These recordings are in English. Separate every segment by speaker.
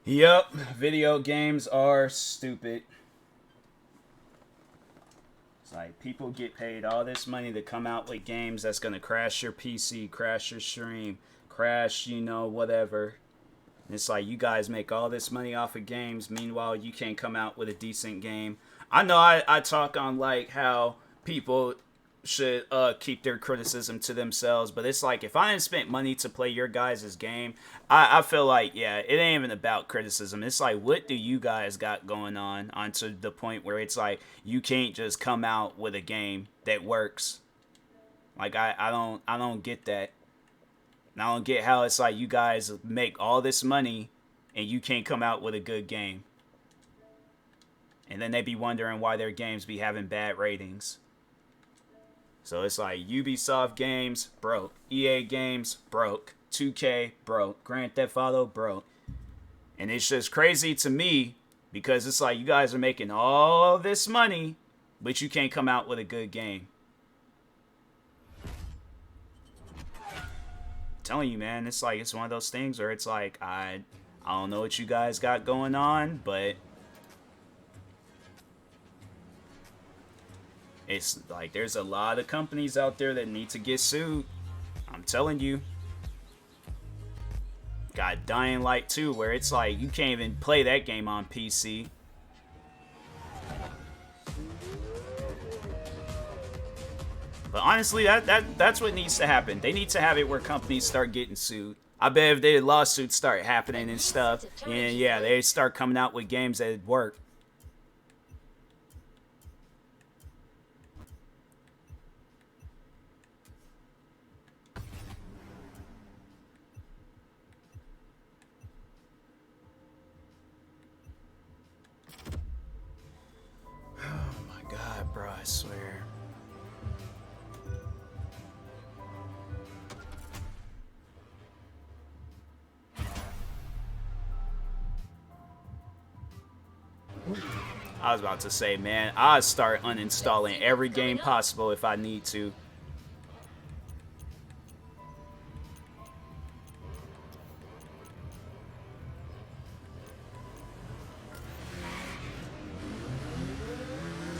Speaker 1: Yep, video games are stupid. It's like people get paid all this money to come out with games that's gonna crash your PC, crash your stream, crash, whatever. And it's like you guys make all this money off of games. Meanwhile, you can't come out with a decent game. I know I talk on like how people should keep their criticism to themselves, but it's like if I didn't spend money to play your guys' game, I feel like yeah, it ain't even about criticism. It's like what do you guys got going on to the point where it's like you can't just come out with a game that works. Like I don't get that. And I don't get how it's like you guys make all this money and you can't come out with a good game. And then they be wondering why their games be having bad ratings. So it's like Ubisoft games broke, EA games broke, 2K broke, Grand Theft Auto broke. And it's just crazy to me because it's like you guys are making all this money, but you can't come out with a good game. I'm telling you, man, it's like it's one of those things where it's like I don't know what you guys got going on, but it's like there's a lot of companies out there that need to get sued. I'm telling you. Got Dying Light 2, where it's like you can't even play that game on PC. But honestly, that's what needs to happen. They need to have it where companies start getting sued. I bet if their lawsuits start happening and stuff, and yeah, they start coming out with games that work. Oh my god, bro, I swear. I was about to say, man, I'll start uninstalling every game possible if I need to.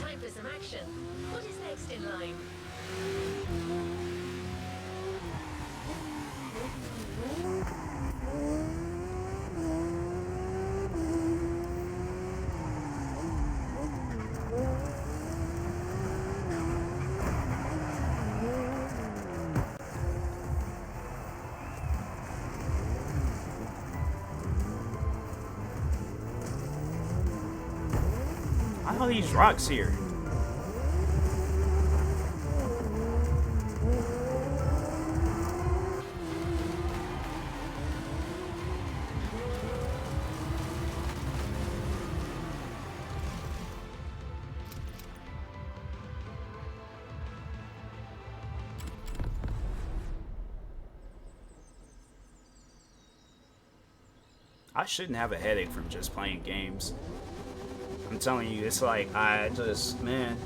Speaker 2: Time for some action. What is next in line?
Speaker 1: Why are these rocks here? I shouldn't have a headache from just playing games. I'm telling you, it's like, man.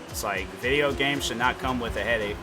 Speaker 1: It's like, video games should not come with a headache.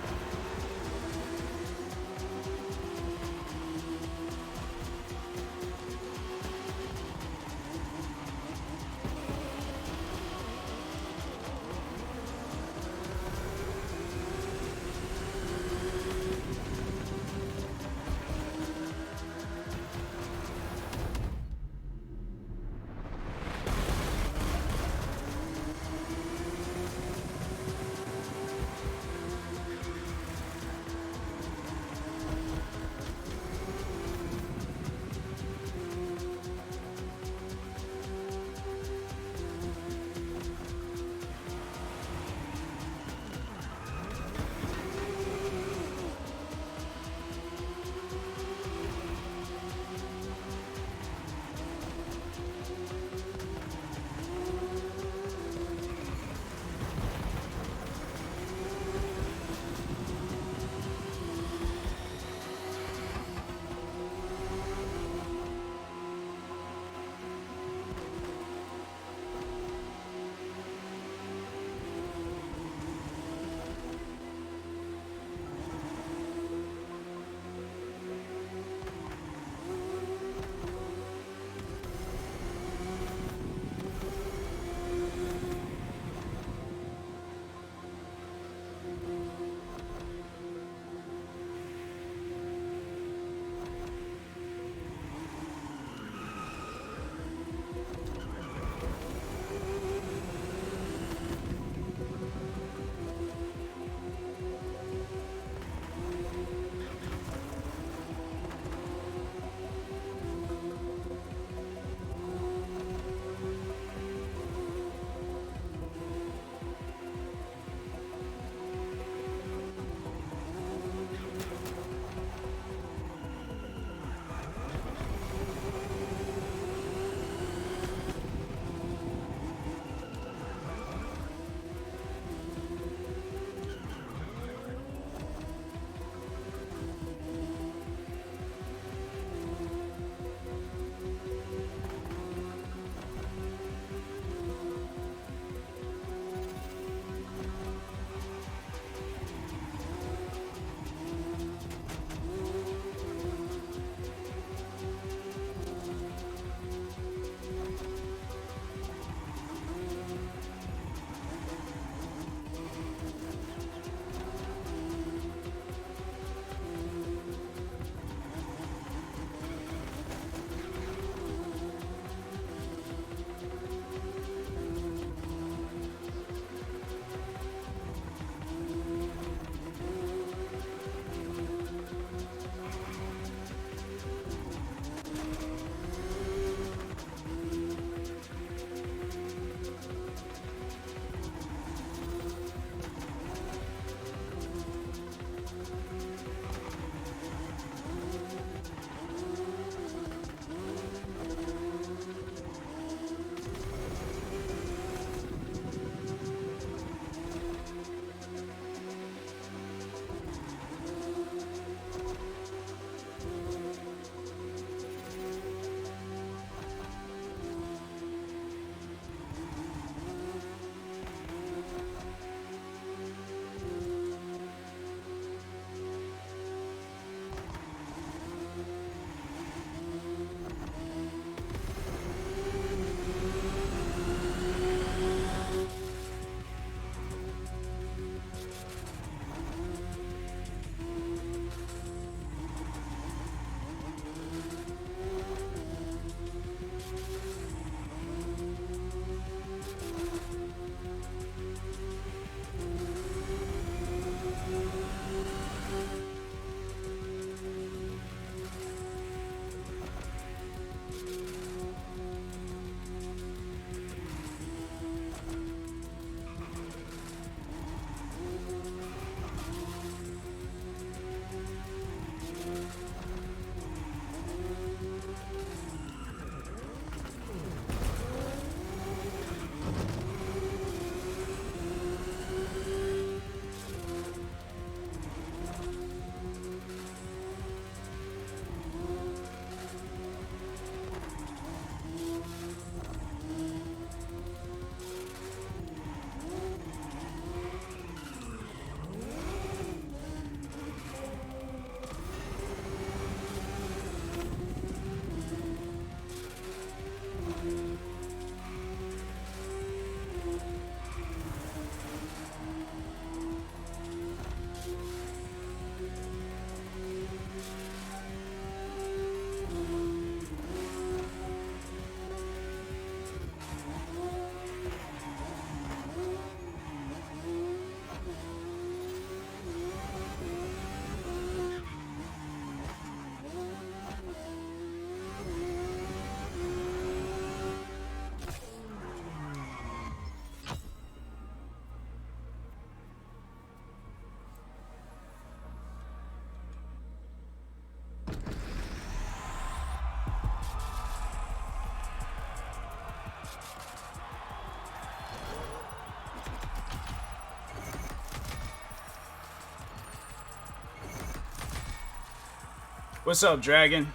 Speaker 1: What's up, Dragon?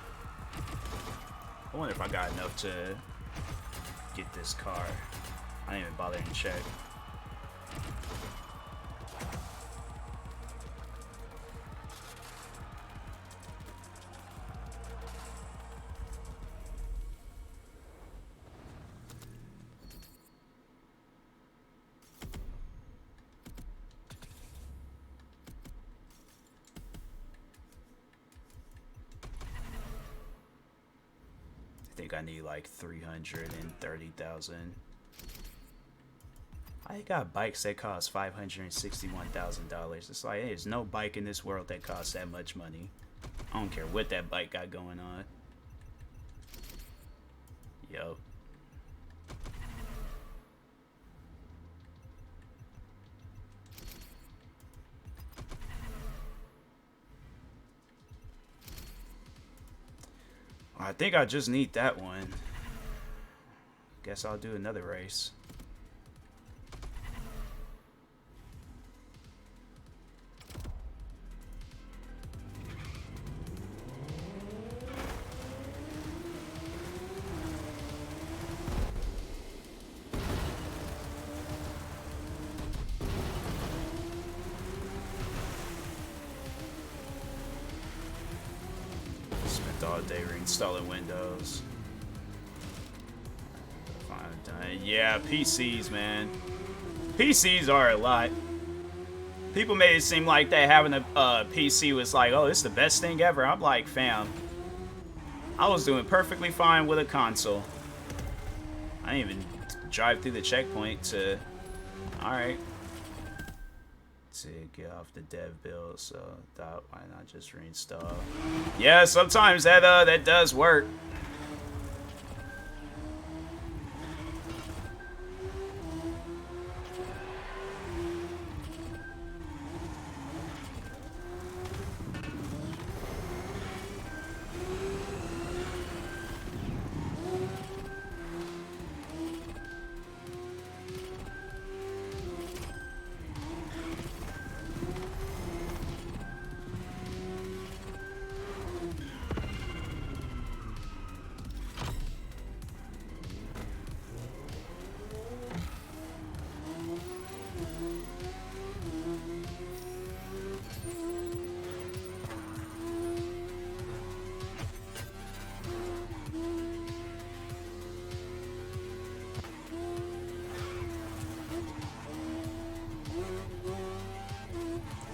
Speaker 1: I wonder if I got enough to get this car. I didn't even bother to check. I think I need like 330,000. I got bikes that cost $561,000. It's like, hey, there's no bike in this world that costs that much money. I don't care what that bike got going on. Yo. I think I just need that one. Guess I'll do another race. All day reinstalling Windows. Yeah, PCs, man. PCs are a lot. People made it seem like that having a PC was like, oh, it's the best thing ever. I'm like, fam, I was doing perfectly fine with a console. I didn't even drive through the checkpoint to, alright, to get off the dev build, so thought, why not just reinstall? Yeah, sometimes that does work.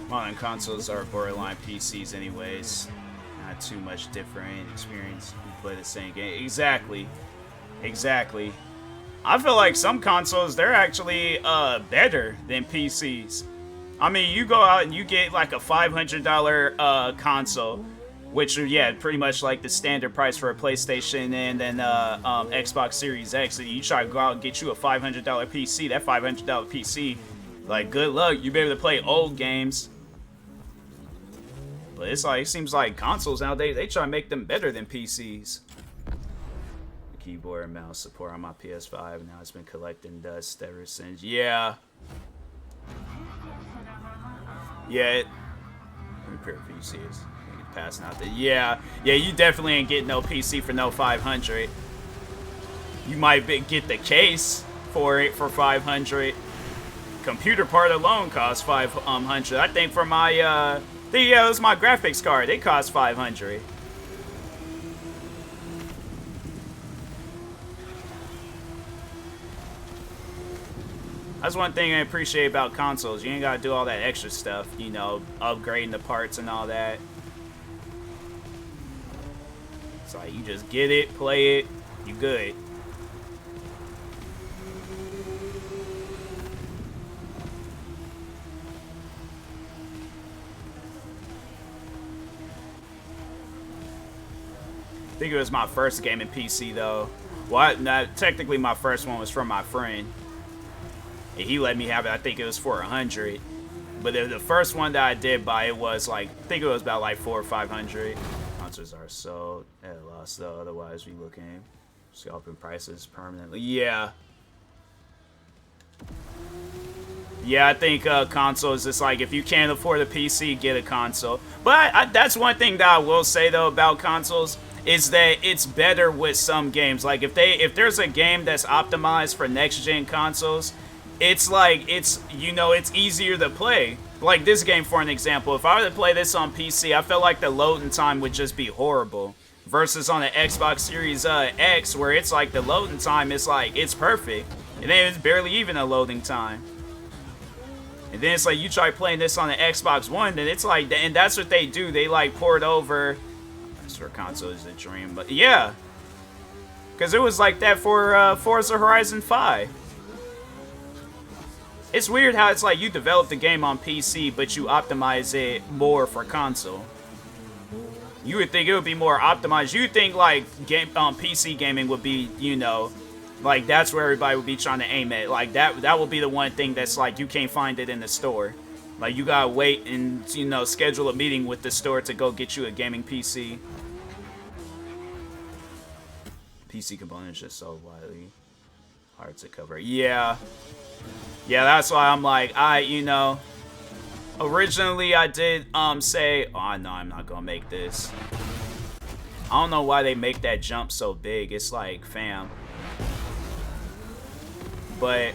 Speaker 1: Modern consoles are borderline PCs anyways. Not too much different experience. You play the same game. Exactly. Exactly. I feel like some consoles, they're actually better than PCs. I mean, you go out and you get like a $500 console, which are, yeah, pretty much like the standard price for a PlayStation and then Xbox Series X. And you try to go out and get you a $500 PC. That $500 PC, like, good luck. You be able to play old games. But it's like, it seems like consoles nowadays, they try to make them better than PCs. The keyboard and mouse support on my PS5, now it's been collecting dust ever since. Yeah. Yeah, repair PCs. Passing out there. Yeah, you definitely ain't getting no PC for no 500. You might get the case for it for 500. Computer part alone costs 500. I think for my yeah, it was my graphics card. It cost 500. That's one thing I appreciate about consoles. You ain't gotta do all that extra stuff, you know, upgrading the parts and all that. It's like you just get it, play it, you good. I think it was my first gaming PC though. Well, technically my first one was from my friend. And he let me have it. I think it was for 100. But the first one that I did buy, it was like, I think it was about like 400 or 500. Consoles are sold at a loss though. Otherwise, we looking scalping prices permanently. Yeah. Yeah, I think console is just like, if you can't afford a PC, get a console. But that's one thing that I will say though about consoles, is that it's better with some games. Like if there's a game that's optimized for next gen consoles, it's like it's easier to play. Like this game, for an example, if I were to play this on PC, I feel like the loading time would just be horrible. Versus on the Xbox Series X, where it's like the loading time is like, it's perfect. And then it's barely even a loading time. And then it's like, you try playing this on the Xbox One, then it's like, and that's what they do. They like port over. That's where console is a dream, but yeah. Because it was like that for Forza Horizon 5. It's weird how it's like you develop the game on PC, but you optimize it more for console. You would think it would be more optimized. You would think like PC gaming would be, like that's where everybody would be trying to aim at. Like that will be the one thing that's like you can't find it in the store. Like you gotta wait and schedule a meeting with the store to go get you a gaming PC. PC components just so widely hard to cover. Yeah, that's why I'm like, originally I did say, oh no, I'm not gonna make this. I don't know why they make that jump so big. It's like, fam. But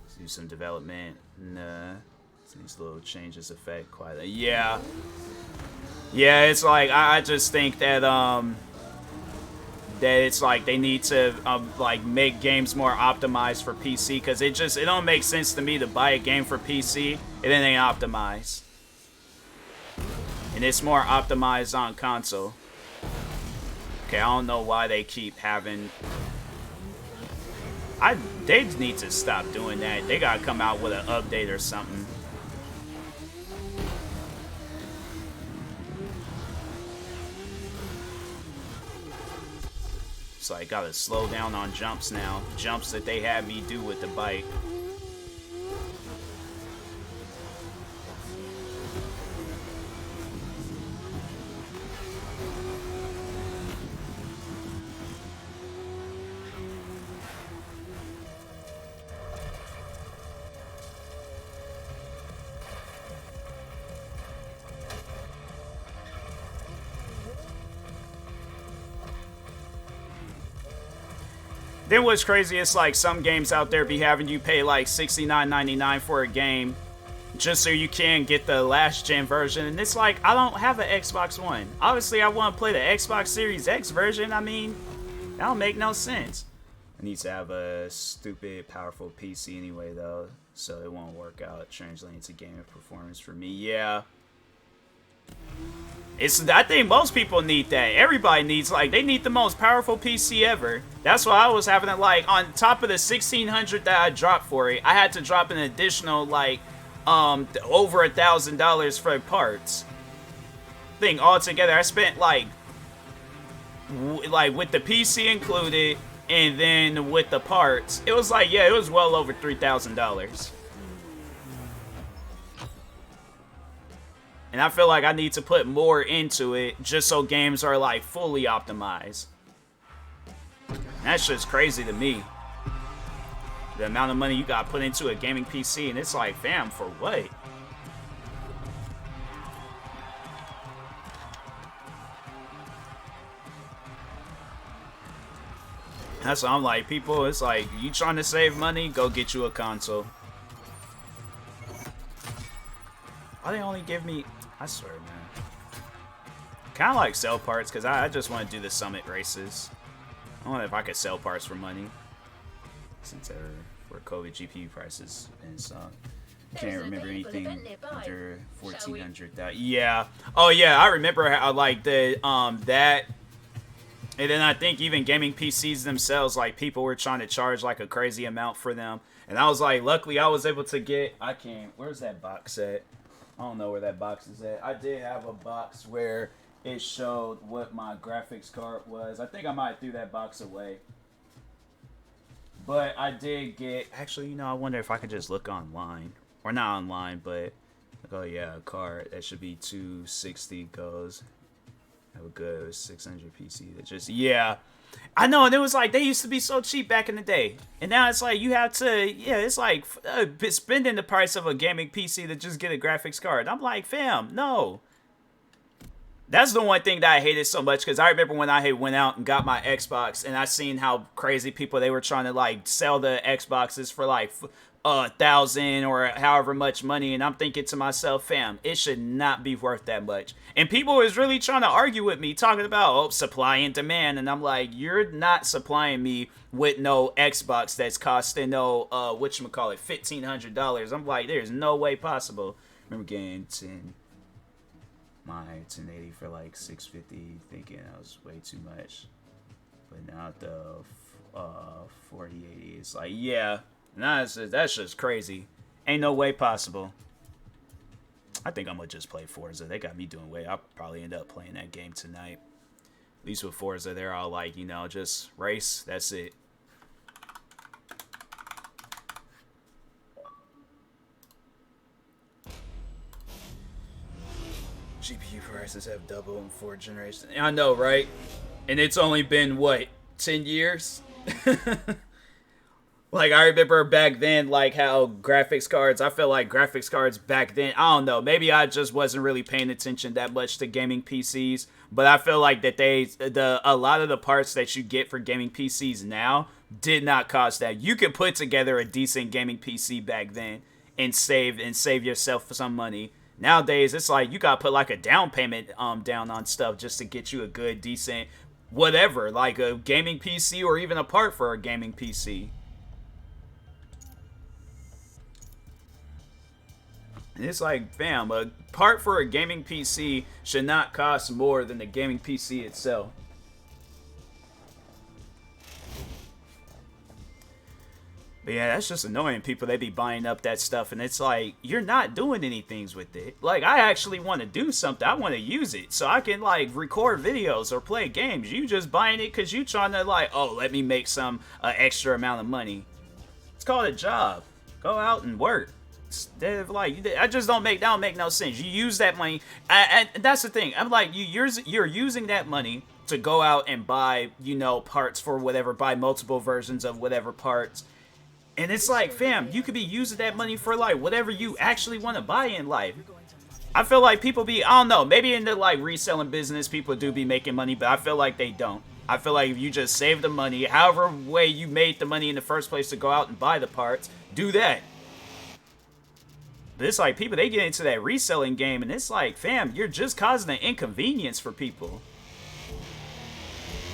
Speaker 1: let's do some development. Nah, these little changes affect quite. Yeah, it's like I just think that that it's like they need to like make games more optimized for PC, because it don't make sense to me to buy a game for PC and then they optimize. And it's more optimized on console. Okay, I don't know why they keep having. They need to stop doing that. They gotta come out with an update or something. So I gotta slow down on jumps now. Jumps that they had me do with the bike. Then what's crazy is like some games out there be having you pay like $69.99 for a game just so you can get the last gen version, and it's like, I don't have an Xbox One. Obviously I want to play the Xbox Series X version. I mean, that don't make no sense. I need to have a stupid powerful PC anyway though, so it won't work out translating to gaming performance for me. Yeah. I think most people need that. Everybody needs, like, they need the most powerful PC ever. That's why I was having it, like, on top of the $1,600 that I dropped for it, I had to drop an additional, like, over $1,000 for parts. I think altogether I spent, like with the PC included, and then with the parts, it was like, yeah, it was well over $3,000. And I feel like I need to put more into it just so games are like fully optimized. That's just crazy to me. The amount of money you got put into a gaming PC, and it's like, fam, for what? That's what I'm like, people, it's like, you trying to save money, go get you a console. Why they only give me, I swear, man. Kind of like sell parts, because I just want to do the summit races. I wonder if I could sell parts for money. Since they're for COVID GPU prices and so can't remember anything under 1,400. Yeah. Oh yeah, I remember how like the that. And then I think even gaming PCs themselves, like people were trying to charge like a crazy amount for them. And I was like, luckily I was able to get, where's that box at? I don't know where that box is at. I did have a box where it showed what my graphics card was. I think I might threw that box away. But I did get, actually, I wonder if I could just look online. Or not online, but, oh yeah, a card. That should be 260 goes. Have a good 600 PC that just, yeah. I know, and it was like they used to be so cheap back in the day, and now it's like you have to, yeah, it's like spending the price of a gaming PC to just get a graphics card. I'm like, fam, no. That's the one thing that I hated so much, because I remember when I had went out and got my Xbox, and I seen how crazy people, they were trying to like sell the Xboxes for like 1,000 or however much money, and I'm thinking to myself, fam, it should not be worth that much. And people was really trying to argue with me, talking about supply and demand, and I'm like, you're not supplying me with no Xbox that's costing no whatchamacallit, $1,500. I'm like, there's no way possible. I remember getting my 1080 for like $650, thinking that was way too much. But now the 4080 is like, yeah, nah, that's just crazy. Ain't no way possible. I think I'm gonna just play Forza. They got me doing way. I'll probably end up playing that game tonight. At least with Forza, they're all like, you know, just race. That's it. GPU prices have doubled in 4 generations. I know, right? And it's only been, what, 10 years? Like, I remember back then, like, how graphics cards, I feel like graphics cards back then, I don't know, maybe I just wasn't really paying attention that much to gaming PCs, but I feel like that a lot of the parts that you get for gaming PCs now did not cost that. You could put together a decent gaming PC back then and save yourself some money. Nowadays, it's like you gotta put like a down payment down on stuff just to get you a good, decent, whatever, like a gaming PC or even a part for a gaming PC. And it's like, fam, a part for a gaming PC should not cost more than the gaming PC itself. But yeah, that's just annoying. People, they be buying up that stuff, and it's like, you're not doing anything with it. Like, I actually want to do something. I want to use it so I can, like, record videos or play games. You just buying it because you trying to, like, oh, let me make some extra amount of money. It's called a job. Go out and work. Like, I just don't make no sense. You use that money, and that's the thing. I'm like, you're using that money to go out and buy, you know, parts for whatever, buy multiple versions of whatever parts. And it's like, fam, you could be using that money for, like, whatever you actually want to buy in life. I feel like people be, I don't know, maybe in the, like, reselling business, people do be making money, but I feel like they don't. I feel like if you just save the money, however way you made the money in the first place to go out and buy the parts, do that. But it's like, people, they get into that reselling game, and it's like, fam, you're just causing an inconvenience for people.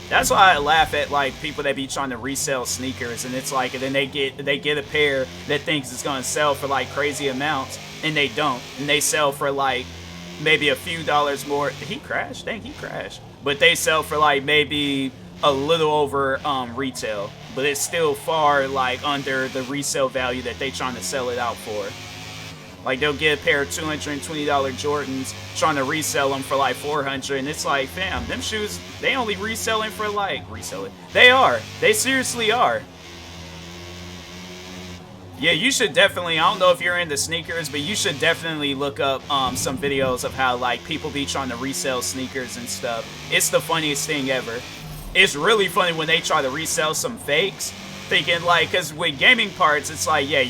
Speaker 1: That's why I laugh at, like, people that be trying to resell sneakers, and it's like, and then they get a pair that thinks it's gonna sell for like crazy amounts, and they don't, and they sell for like maybe a few dollars more. Did he crash? Dang, he crashed. But they sell for like maybe a little over retail, but it's still far like under the resale value that they trying to sell it out for. Like, they'll get a pair of $220 Jordans, trying to resell them for like $400, and it's like, fam, them shoes, they only reselling for like, they seriously are. Yeah, you should definitely, I don't know if you're into sneakers, but you should definitely look up some videos of how, like, people be trying to resell sneakers and stuff. It's the funniest thing ever. It's really funny when they try to resell some fakes, thinking, like, because with gaming parts, it's like, yeah,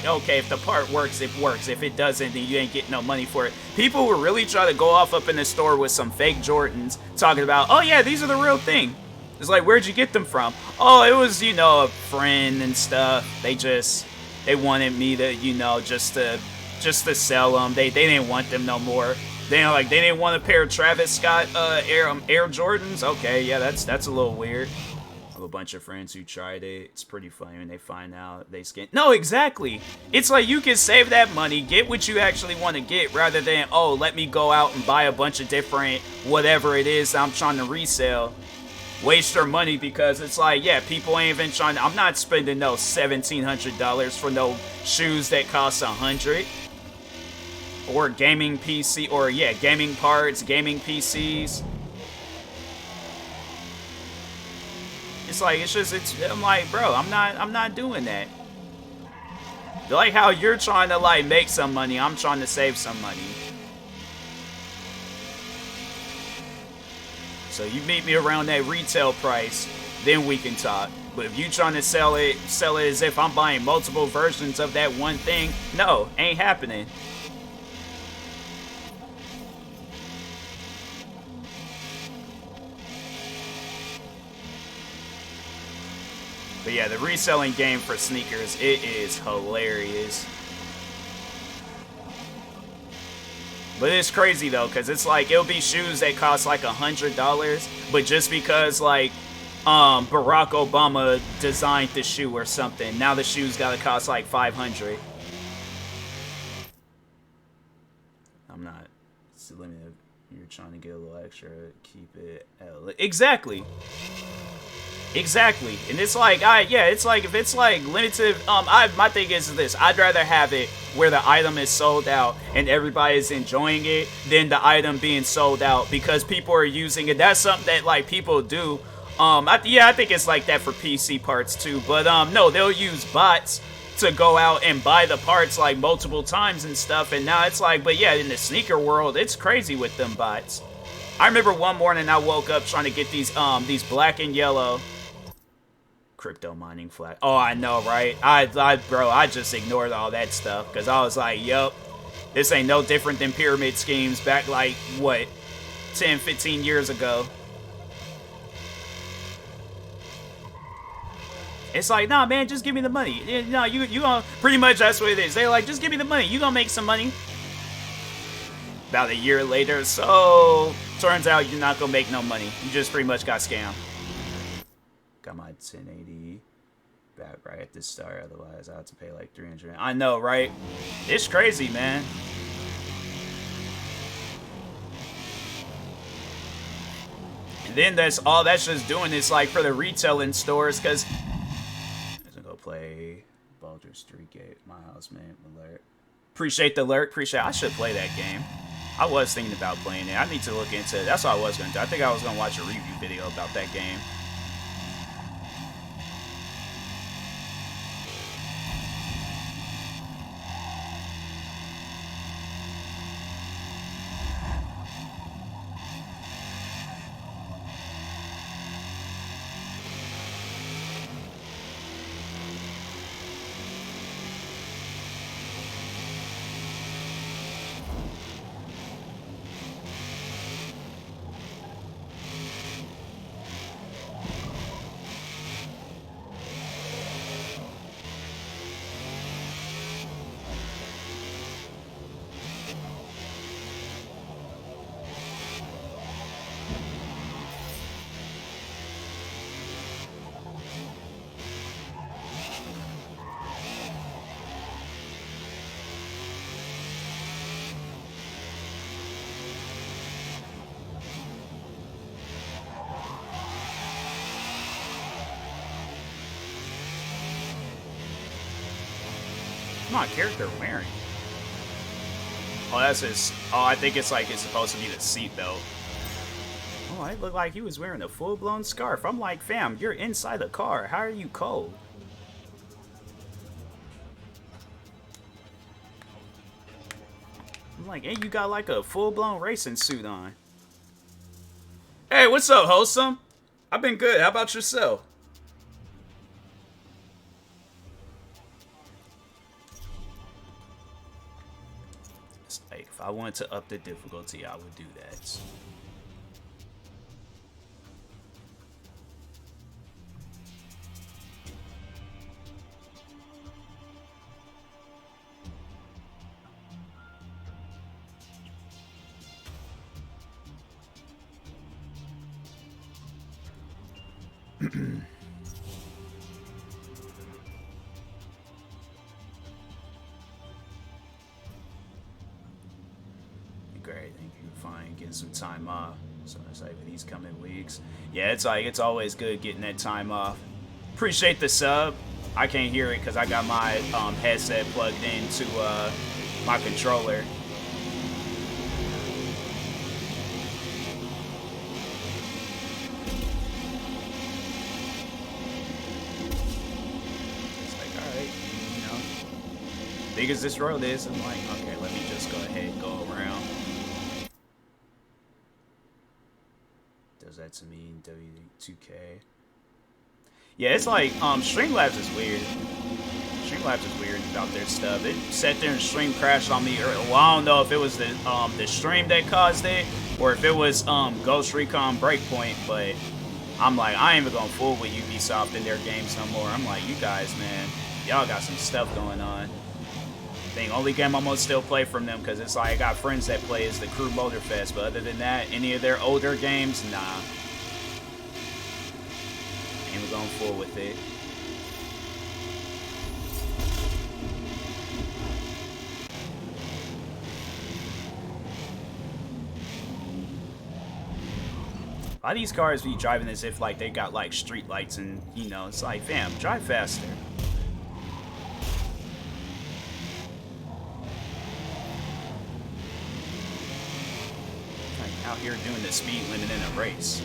Speaker 1: okay, if the part works, it works. If it doesn't, then you ain't getting no money for it. People will really try to go off up in the store with some fake Jordans, talking about, oh yeah, these are the real thing. It's like, where'd you get them from? Oh, it was, you know, a friend and stuff. They wanted me to, you know, just to sell them. They didn't want them no more. They didn't want a pair of Travis Scott Air Jordans. Okay, yeah, that's a little weird. I have a bunch of friends who tried it. It's pretty funny when they find out they scan. No, exactly. It's like, you can save that money, get what you actually want to get, rather than, oh, let me go out and buy a bunch of different whatever it is I'm trying to resell. Waste your money, because it's like, yeah, people ain't even trying to, I'm not spending no $1,700 for no shoes that cost $100. Or gaming PC, or yeah, gaming parts, gaming PCs. It's like, I'm like, bro, I'm not doing that. Like how you're trying to, like, make some money, I'm trying to save some money. So you meet me around that retail price. then we can talk. But if you trying to sell it as if I'm buying multiple versions of that one thing, no, ain't happening. But yeah, the reselling game for sneakers, it is hilarious. But it's crazy though, because it's like, it'll be shoes that cost like $100, but just because like Barack Obama designed the shoe or something, now the shoe's gotta cost like $500. I'm not, it's limited. You're trying to get a little extra, keep it exactly. Exactly. And it's like, it's like, if it's like limited, my thing is this, I'd rather have it where the item is sold out and everybody is enjoying it than the item being sold out because people are using it. That's something that like people do. I think it's like that for PC parts too, but no, they'll use bots to go out and buy the parts like multiple times and stuff. And now it's like, but yeah, in the sneaker world, it's crazy with them bots. I remember one morning I woke up trying to get these black and yellow crypto mining flag. Oh, I know, right? Bro, I just ignored all that stuff because I was like, yup, this ain't no different than pyramid schemes back like, what, 10, 15 years ago. It's like, nah, man, just give me the money. No, you gonna, pretty much that's what it is. They're like, just give me the money. You gonna make some money. About a year later, so turns out you're not gonna make no money. You just pretty much got scammed. Got my 1080 back right at the start, otherwise I have to pay like $300. I know, right? It's crazy, man. And then that's all that's just doing is like for the retailing stores, because I'm gonna go play Baldur's 3 Gate, my house, man. Alert. Appreciate the alert. I should play that game. I was thinking about playing it. I need to look into it. That's what I was gonna do. I think I was gonna watch a review video about that game. My character wearing? Oh, that's his. Oh, I think it's like it's supposed to be the seatbelt. Oh, it looked like he was wearing a full-blown scarf. I'm like, fam, you're inside the car. How are you cold? I'm like, hey, you got like a full-blown racing suit on. Hey, what's up, wholesome? I've been good. How about yourself? Like, if I wanted to up the difficulty, I would do that. Great, thank you. Fine, getting some time off. So it's like for these coming weeks. Yeah, it's like it's always good getting that time off. Appreciate the sub. I can't hear it because I got my headset plugged into my controller. Big as this road is, I'm like, okay, let me just go ahead and go around. Does that to me in W2K? Yeah, it's like Streamlabs is weird. Streamlabs is weird about their stuff. It sat there and stream crashed on me. Well, I don't know if it was the stream that caused it or if it was Ghost Recon Breakpoint, but I'm like, I ain't even gonna fool with Ubisoft in their games no more. I'm like, you guys, man, y'all got some stuff going on. Thing, only game I'm gonna still play from them because it's like I got friends that play is the Crew MOTORFEST, but other than that, any of their older games, nah. Ain't even going full with it. A lot of these cars be driving as if like they got like street lights and you know, it's like, fam, drive faster. Like out here doing the speed limit in a race.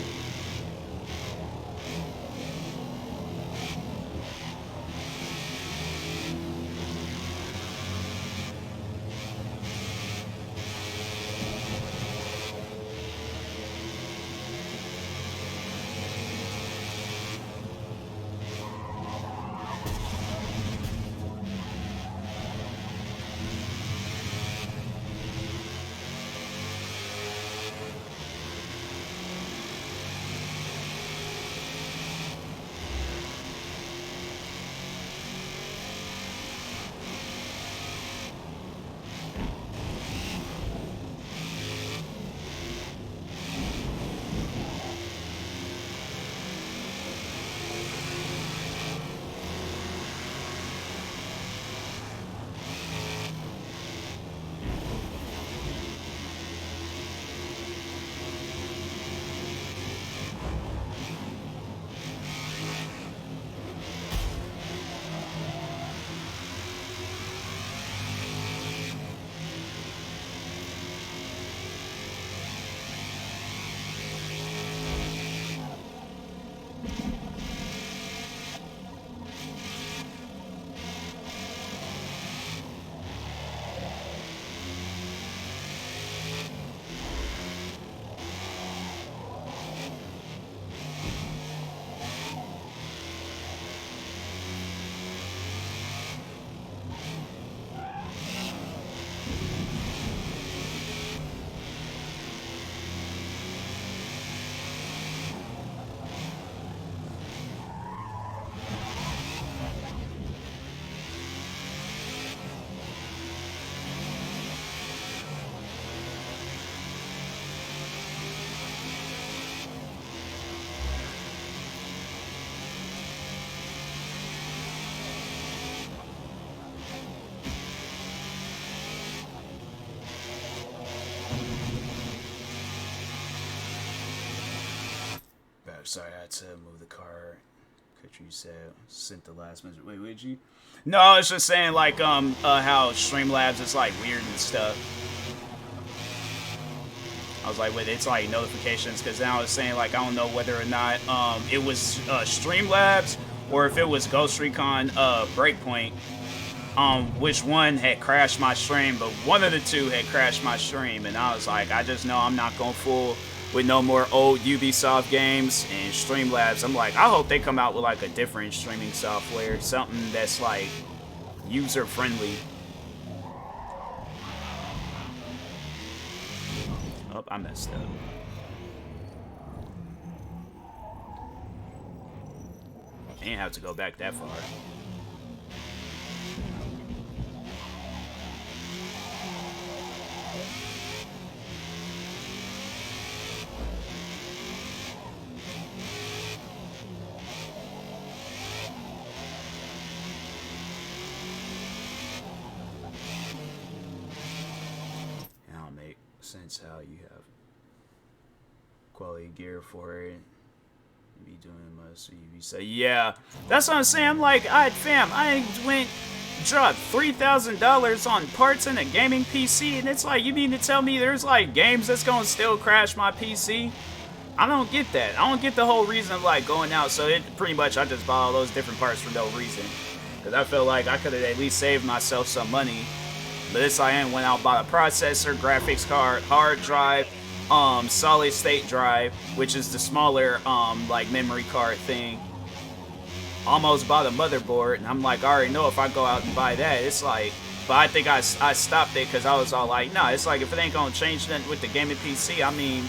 Speaker 1: Sorry, I had to move the car. Could you said sent the last message. Wait, would you? No, I was just saying like how Streamlabs is like weird and stuff. I was like, wait, it's like notifications because now I was saying like I don't know whether or not it was Streamlabs or if it was Ghost Recon Breakpoint. Which one had crashed my stream, but one of the two had crashed my stream, and I was like, I just know I'm not gonna fool with no more old Ubisoft games and Streamlabs. I'm like, I hope they come out with like a different streaming software, something that's like user friendly. Oh, I messed up. I didn't have to go back that far. Sense how you have quality gear for it. You be doing most you be say, yeah, that's what I'm saying. I'm like, I went dropped $3,000 on parts in a gaming PC, and it's like, you mean to tell me there's like games that's gonna still crash my PC? I don't get that. I don't get the whole reason of like going out. So it pretty much I just bought all those different parts for no reason, because I felt like I could have at least saved myself some money. But this I went out, bought a processor, graphics card, hard drive, solid state drive, which is the smaller like memory card thing. almost bought a motherboard, and I'm like, I already know if I go out and buy that, it's like, but I think I stopped it because I was all like, nah, it's like if it ain't gonna change nothing with the gaming PC, I mean,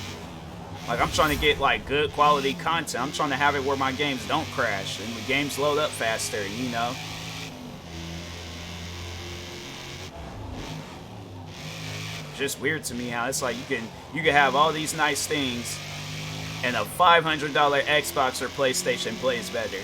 Speaker 1: like I'm trying to get like good quality content. I'm trying to have it where my games don't crash and the games load up faster, you know. Just weird to me how it's like you can have all these nice things and a $500 Xbox or PlayStation plays better.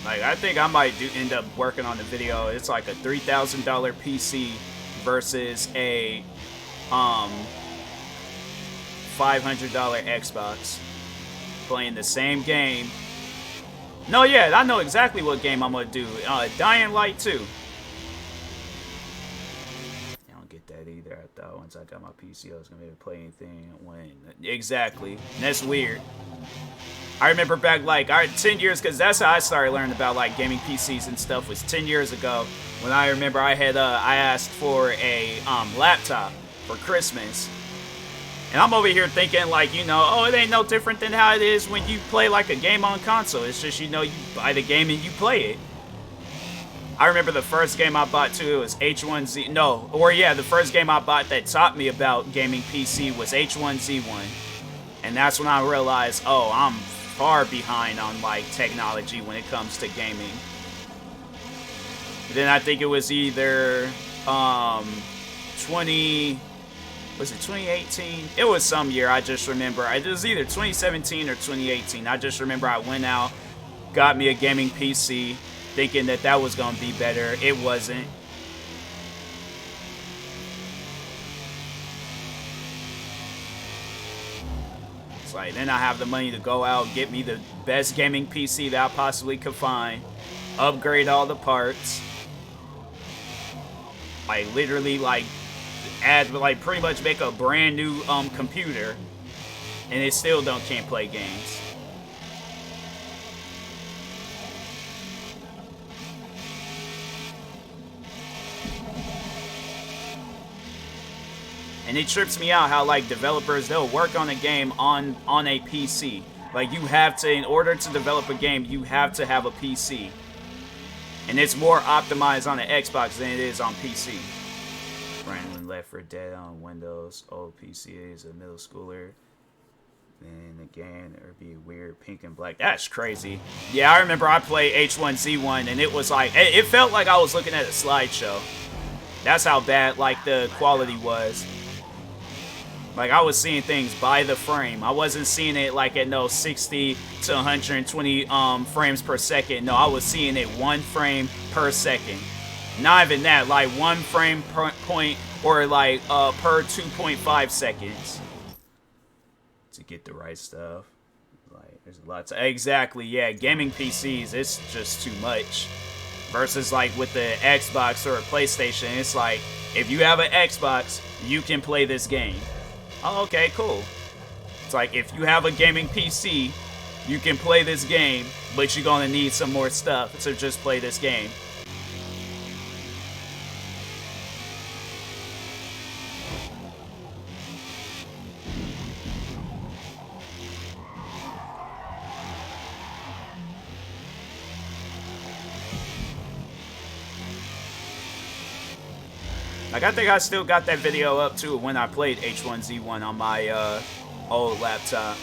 Speaker 1: Like, I think I might end up working on the video. It's like a $3,000 PC versus a $500 Xbox playing the same game. No, yeah, I know exactly what game I'm gonna do. Dying Light 2. I don't get that either. I thought once I got my PC I was gonna be able to play anything when exactly. And that's weird. I remember back like 10 years, because that's how I started learning about like gaming PCs and stuff, was 10 years ago when I remember I had I asked for a laptop for Christmas. And I'm over here thinking like, you know, oh, it ain't no different than how it is when you play like a game on console. It's just, you know, you buy the game and you play it. I remember the first game I bought too, it was H1Z, no, or yeah, the first game I bought that taught me about gaming PC was H1Z1. And that's when I realized, oh, I'm far behind on like technology when it comes to gaming. Then I think it was either 2018? It was some year, I just remember. It was either 2017 or 2018. I just remember I went out, got me a gaming PC, thinking that that was gonna be better. It wasn't. Like, then I have the money to go out, get me the best gaming PC that I possibly could find, upgrade all the parts, like literally like add, like pretty much make a brand new computer, and it still can't play games. And it trips me out how like developers, they'll work on a game on a PC. Like you have to, in order to develop a game, you have to have a PC. And it's more optimized on the Xbox than it is on PC. Brandon Left 4 Dead on Windows, old PC is a middle schooler. Then again, it would be weird pink and black. That's crazy. Yeah, I remember I played H1Z1 and it was like, it felt like I was looking at a slideshow. That's how bad like the quality was. Like, I was seeing things by the frame. I wasn't seeing it like at no 60 to 120 frames per second. No, I was seeing it 1 frame per second. Not even that, like 1 frame per point, or like per 2.5 seconds. To get the right stuff. Like, there's a lot to, exactly, yeah, gaming PCs, it's just too much. Versus like with the Xbox or a PlayStation, it's like, if you have an Xbox, you can play this game. Oh, okay, cool. It's like, if you have a gaming PC, you can play this game, but you're gonna need some more stuff to just play this game. Like, I think I still got that video up, too, when I played H1Z1 on my old laptop.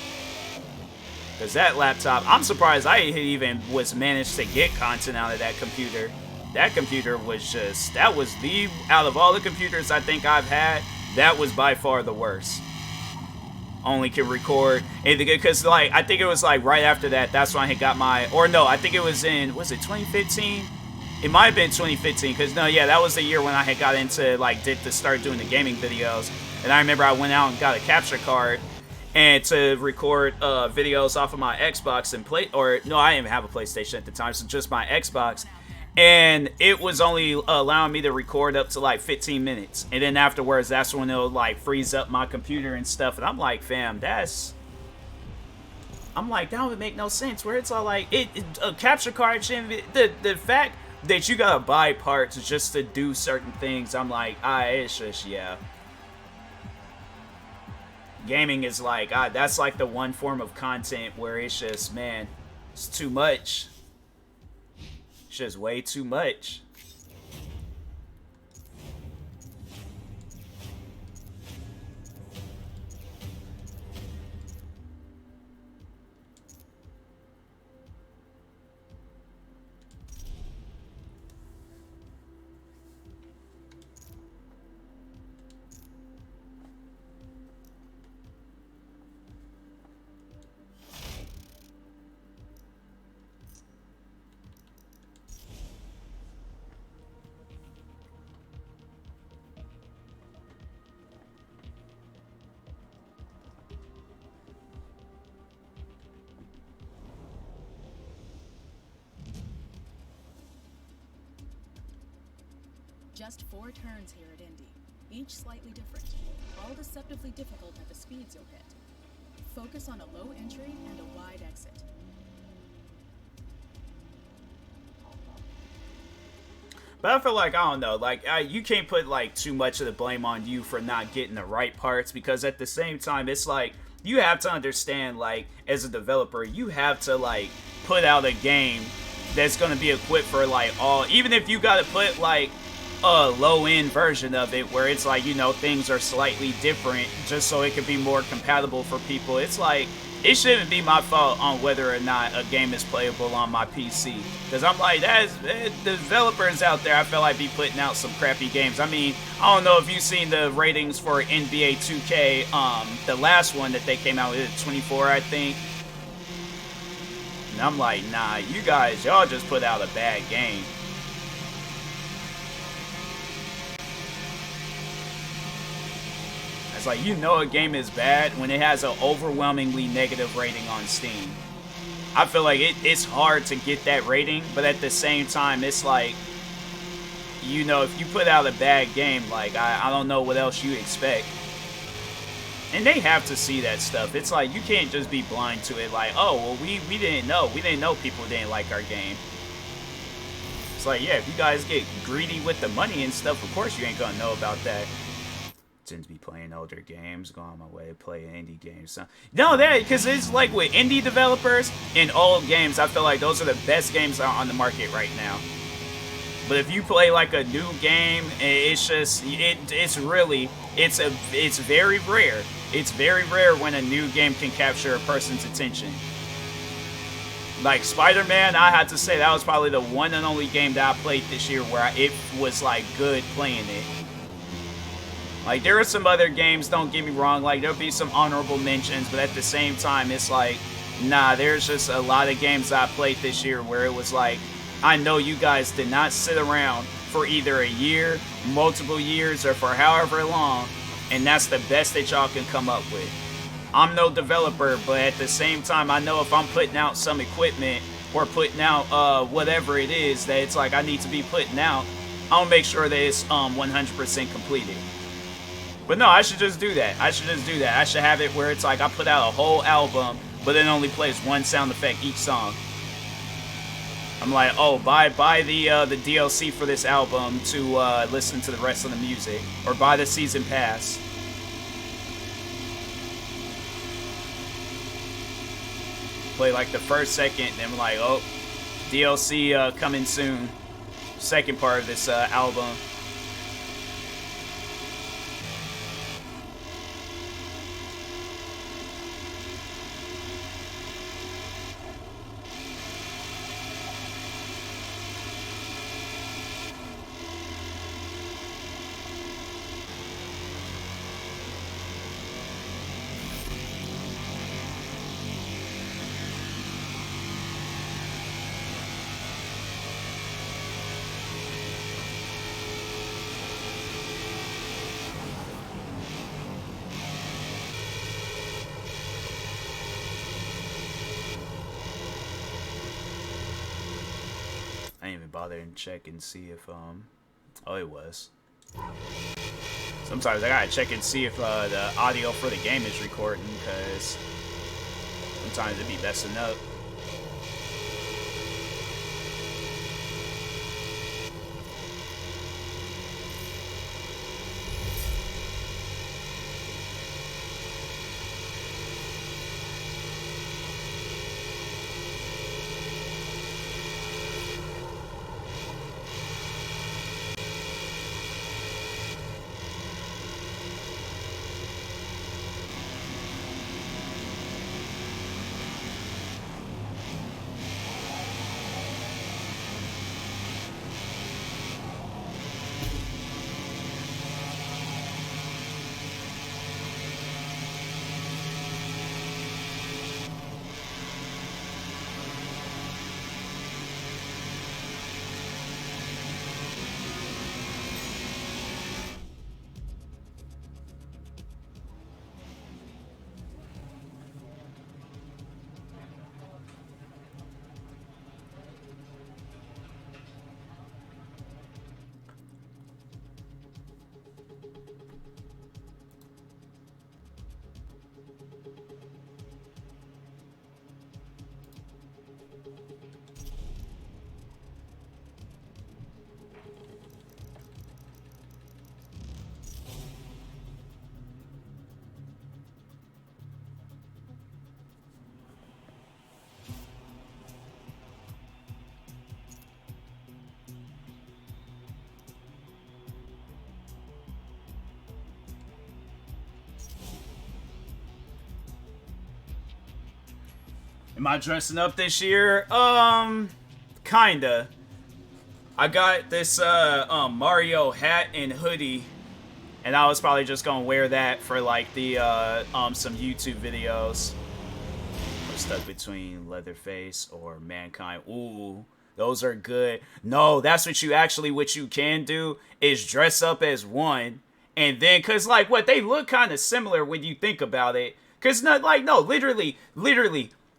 Speaker 1: Because that laptop, I'm surprised I even managed to get content out of that computer. That computer was just, that was out of all the computers I think I've had, that was by far the worst. Only can record, because, like, I think it was, like, right after that, that's when I had got my, or no, I think it was in, was it 2015? It might have been 2015, because no, yeah, that was the year when I had got into, like, to start doing the gaming videos. And I remember I went out and got a capture card and to record videos off of my Xbox and no, I didn't even have a PlayStation at the time, so just my Xbox. And it was only allowing me to record up to like 15 minutes. And then afterwards, that's when it'll like freeze up my computer and stuff. And I'm like, fam, I'm like, that would make no sense. Where it's all like, a capture card shouldn't be, the fact that you gotta buy parts just to do certain things, I'm like, it's just, yeah. Gaming is like, that's like the one form of content where it's just, man, it's too much. It's just way too much.
Speaker 3: Just 4 turns here at Indy, each slightly different, all deceptively difficult at the speeds you'll hit. Focus on a low entry and a wide exit.
Speaker 1: But I feel like, I don't know, like, you can't put, like, too much of the blame on you for not getting the right parts, because at the same time, it's like, you have to understand, like, as a developer, you have to, like, put out a game that's going to be equipped for, like, all, even if you got to put, like, a low-end version of it where it's like, you know, things are slightly different just so it can be more compatible for people. It's like, it shouldn't be my fault on whether or not a game is playable on my PC. Because I'm like, the developers out there, I feel like, be putting out some crappy games. I mean, I don't know if you've seen the ratings for NBA 2K, the last one that they came out with, 24, I think. And I'm like, nah, you guys, y'all just put out a bad game. It's like, you know a game is bad when it has an overwhelmingly negative rating on Steam. I feel like it's hard to get that rating, but at the same time, it's like, you know, if you put out a bad game, like, I don't know what else you expect. And they have to see that stuff. It's like, you can't just be blind to it, like, oh, well, we didn't know. We didn't know people didn't like our game. It's like, yeah, if you guys get greedy with the money and stuff, of course you ain't gonna know about that. Tend to be playing older games, going on my way to play indie games. So, no, because it's like with indie developers and old games, I feel like those are the best games on the market right now. But if you play like a new game, it's just it's very rare. It's very rare when a new game can capture a person's attention. Like Spider-Man, I had to say that was probably the one and only game that I played this year where it was like good playing it. Like, there are some other games, don't get me wrong, like, there'll be some honorable mentions, but at the same time, it's like, nah, there's just a lot of games I played this year where it was like, I know you guys did not sit around for either a year, multiple years, or for however long, and that's the best that y'all can come up with. I'm no developer, but at the same time, I know if I'm putting out some equipment, or putting out whatever it is that it's like I need to be putting out, I'll make sure that it's 100% completed. But no, I should just do that. I should have it where it's like I put out a whole album, but it only plays one sound effect each song. I'm like, oh, buy the DLC for this album to listen to the rest of the music, or buy the season pass. Play like the first second, then I'm like, oh, DLC coming soon. Second part of this album. I didn't even bother and check and see if, oh, it was. Sometimes I gotta check and see if the audio for the game is recording, because sometimes it'd be messing up. Am I dressing up this year? Kinda. I got this Mario hat and hoodie, and I was probably just gonna wear that for like the some YouTube videos. I'm stuck between Leatherface or Mankind. Ooh, those are good. No, that's what you can do is dress up as one, and then cause like what they look kind of similar when you think about it. Cause no, literally,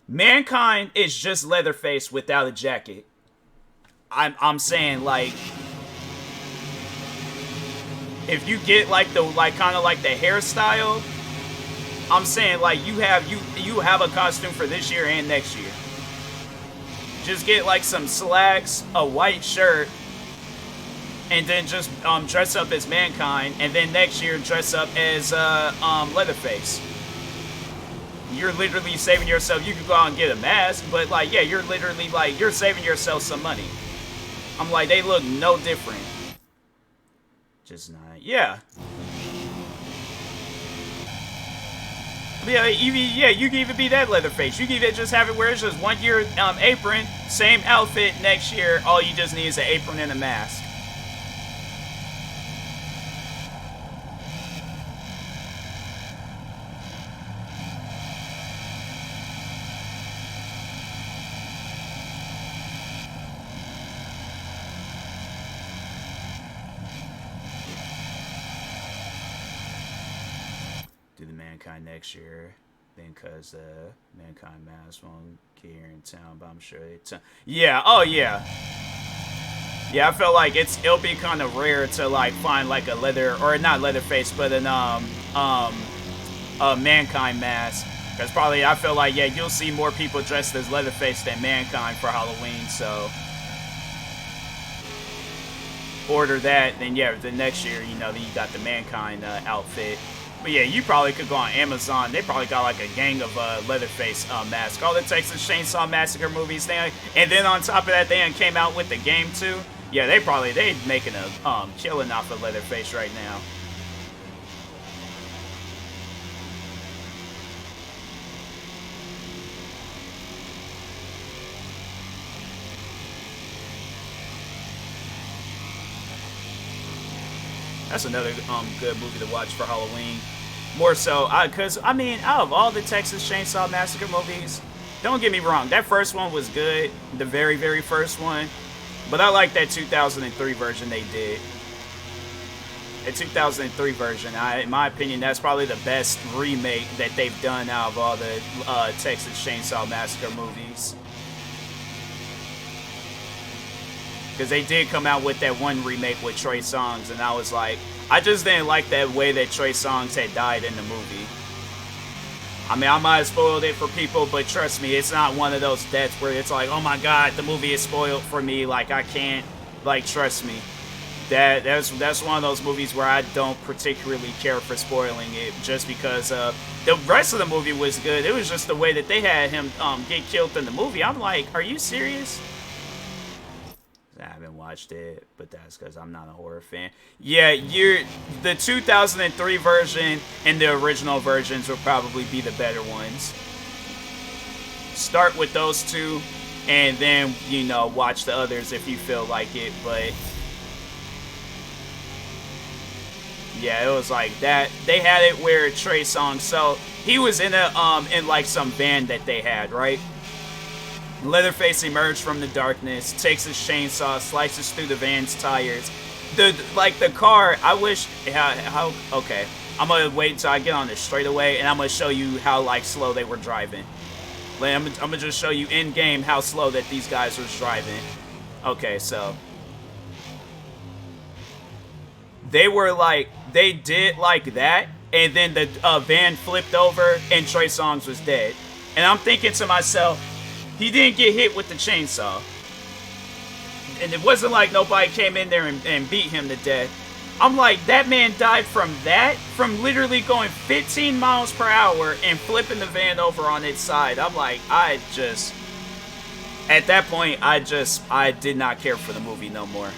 Speaker 1: Mankind is just Leatherface without a jacket. I'm saying, like, if you get like the kind of like the hairstyle, I'm saying like you have a costume for this year and next year. Just get like some slacks, a white shirt, and then just dress up as Mankind, and then next year dress up as Leatherface. You're literally saving yourself. You could go out and get a mask, but like, yeah, you're literally like, you're saving yourself some money. I'm like, they look no different. Just not, yeah. Yeah, you can even be that Leatherface. You can even just have it where it's just 1 year apron, same outfit next year. All you just need is an apron and a mask. Do the Mankind next year, then cause Mankind mask won't get here in town, but I'm sure yeah, oh yeah. Yeah, I feel like it'll be kind of rare to like find like a leather, or not Leatherface, but an a Mankind mask. Cause probably I feel like, yeah, you'll see more people dressed as Leatherface than Mankind for Halloween, so order that, then yeah, the next year, you know, then you got the Mankind outfit. But yeah, you probably could go on Amazon. They probably got like a gang of Leatherface masks. All the Texas Chainsaw Massacre movies, and then on top of that, they came out with the game too. Yeah, they making a killing off of Leatherface right now. That's another good movie to watch for Halloween. More so, because, I mean, out of all the Texas Chainsaw Massacre movies, don't get me wrong, that first one was good, the very, very first one. But I like that 2003 version they did. The 2003 version, in my opinion, that's probably the best remake that they've done out of all the Texas Chainsaw Massacre movies. Because they did come out with that one remake with Trey Songz, and I was like, I just didn't like that way that Trey Songz had died in the movie. I mean, I might have spoiled it for people, but trust me, it's not one of those deaths where it's like, oh my god, the movie is spoiled for me, like I can't, like, trust me. That's one of those movies where I don't particularly care for spoiling it, just because the rest of the movie was good. It was just the way that they had him get killed in the movie. I'm like, are you serious? I haven't watched it, but that's because I'm not a horror fan. Yeah, the 2003 version and the original versions will probably be the better ones. Start with those two, and then, you know, watch the others if you feel like it, but yeah, it was like that. They had it where Trey Songz, so he was in like some band that they had, right? Leatherface emerged from the darkness, takes his chainsaw, slices through the van's tires. The car, I wish, okay. I'm gonna wait until I get on the straightaway, and I'm gonna show you how, like, slow they were driving. Like, I'm gonna just show you in-game how slow that these guys were driving. Okay, so they were like, they did like that, and then the van flipped over, and Trey Songz was dead. And I'm thinking to myself, he didn't get hit with the chainsaw. And it wasn't like nobody came in there and beat him to death. I'm like, that man died from that? From literally going 15 miles per hour and flipping the van over on its side. I'm like, at that point, I did not care for the movie no more.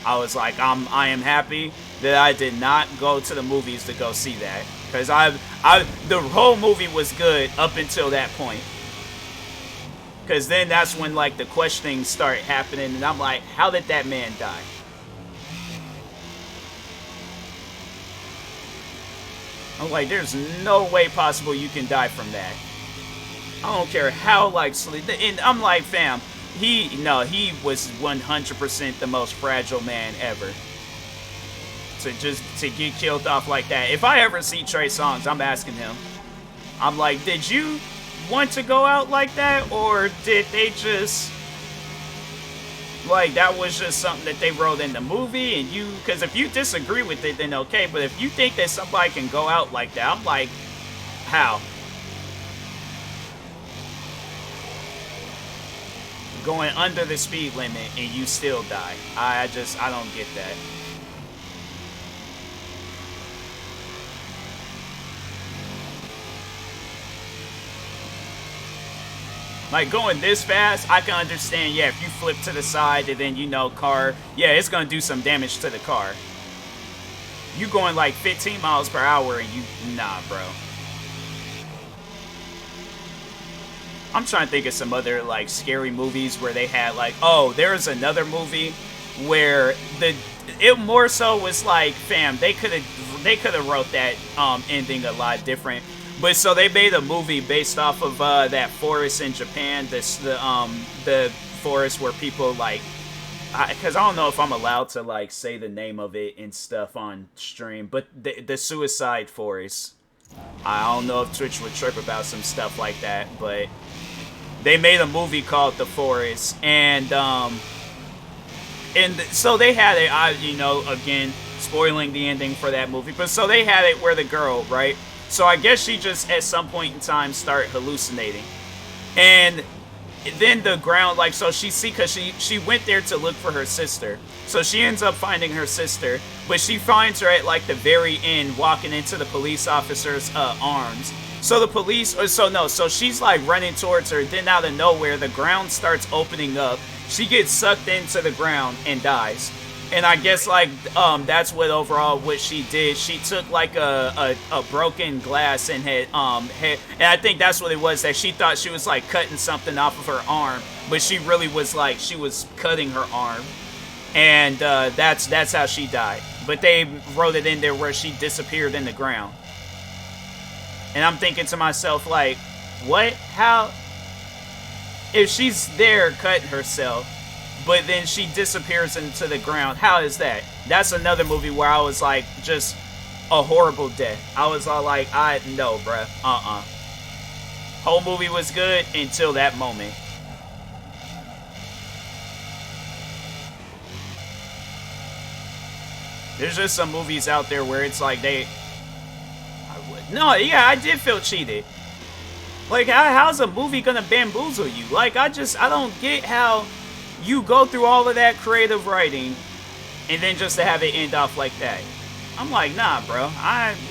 Speaker 1: I was like, I am happy that I did not go to the movies to go see that. Because the whole movie was good up until that point. Because then that's when, like, the questioning start happening, and I'm like, how did that man die? I'm like, there's no way possible you can die from that. I don't care how, like, and I'm like, fam, he was 100% the most fragile man ever. To get killed off like that. If I ever see Trey Songz, I'm asking him. I'm like, did you want to go out like that, or did they just, like, that was just something that they wrote in the movie, and you, because if you disagree with it, then okay, but if you think that somebody can go out like that, I'm like, how? Going under the speed limit and you still die. I don't get that. Like, going this fast, I can understand, yeah, if you flip to the side and then, you know, car, yeah, it's going to do some damage to the car. You going like 15 miles per hour and you, nah, bro. I'm trying to think of some other, like, scary movies where they had, like, oh, there's another movie where it more so was like, fam, they could have wrote that ending a lot different. But so they made a movie based off of that forest in Japan, the forest where people, like, because I don't know if I'm allowed to, like, say the name of it and stuff on stream, but the suicide forest. I don't know if Twitch would trip about some stuff like that, but they made a movie called The Forest, and so they had it, you know, again, spoiling the ending for that movie, but so they had it where the girl, right? So I guess she just, at some point in time, started hallucinating. And then the ground, like, so because she went there to look for her sister. So she ends up finding her sister, but she finds her at, like, the very end, walking into the police officer's arms. So the police, so she's, like, running towards her. Then out of nowhere, the ground starts opening up. She gets sucked into the ground and dies. And I guess, like, that's what she did. She took, like, a broken glass and and I think that's what it was, that she thought she was, like, cutting something off of her arm, but she really was, like, she was cutting her arm. And that's how she died. But they wrote it in there where she disappeared in the ground. And I'm thinking to myself, like, what? How? If she's there cutting herself, but then she disappears into the ground, how is that? That's another movie where I was like, just a horrible death. I was all like, no, bruh. Whole movie was good until that moment. There's just some movies out there where it's like I did feel cheated. Like, how's a movie gonna bamboozle you? Like, I don't get how you go through all of that creative writing and then just to have it end off like that. I'm like, nah, bro.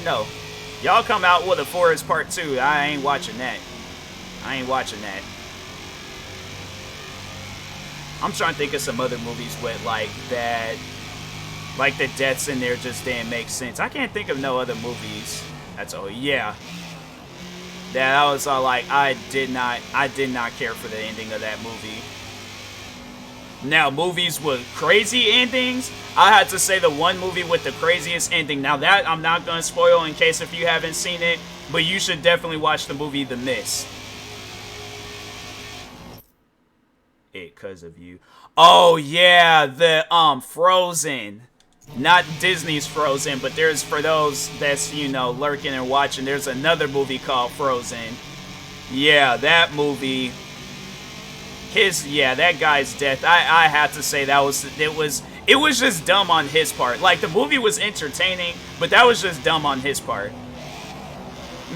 Speaker 1: No. Y'all come out with a Forest Part 2. I ain't watching that. I'm trying to think of some other movies with, like, that, like, the deaths in there just didn't make sense. I can't think of no other movies. That's all. Yeah. That I was all like, I did not care for the ending of that movie. Now, movies with crazy endings, I had to say the one movie with the craziest ending. Now, that I'm not going to spoil in case if you haven't seen it, but you should definitely watch the movie The Mist. It 'cause of you. Oh, yeah, the Frozen. Not Disney's Frozen, but there's, for those that's, you know, lurking and watching, there's another movie called Frozen. Yeah, that movie. That guy's death, I have to say it was just dumb on his part. Like, the movie was entertaining, but that was just dumb on his part.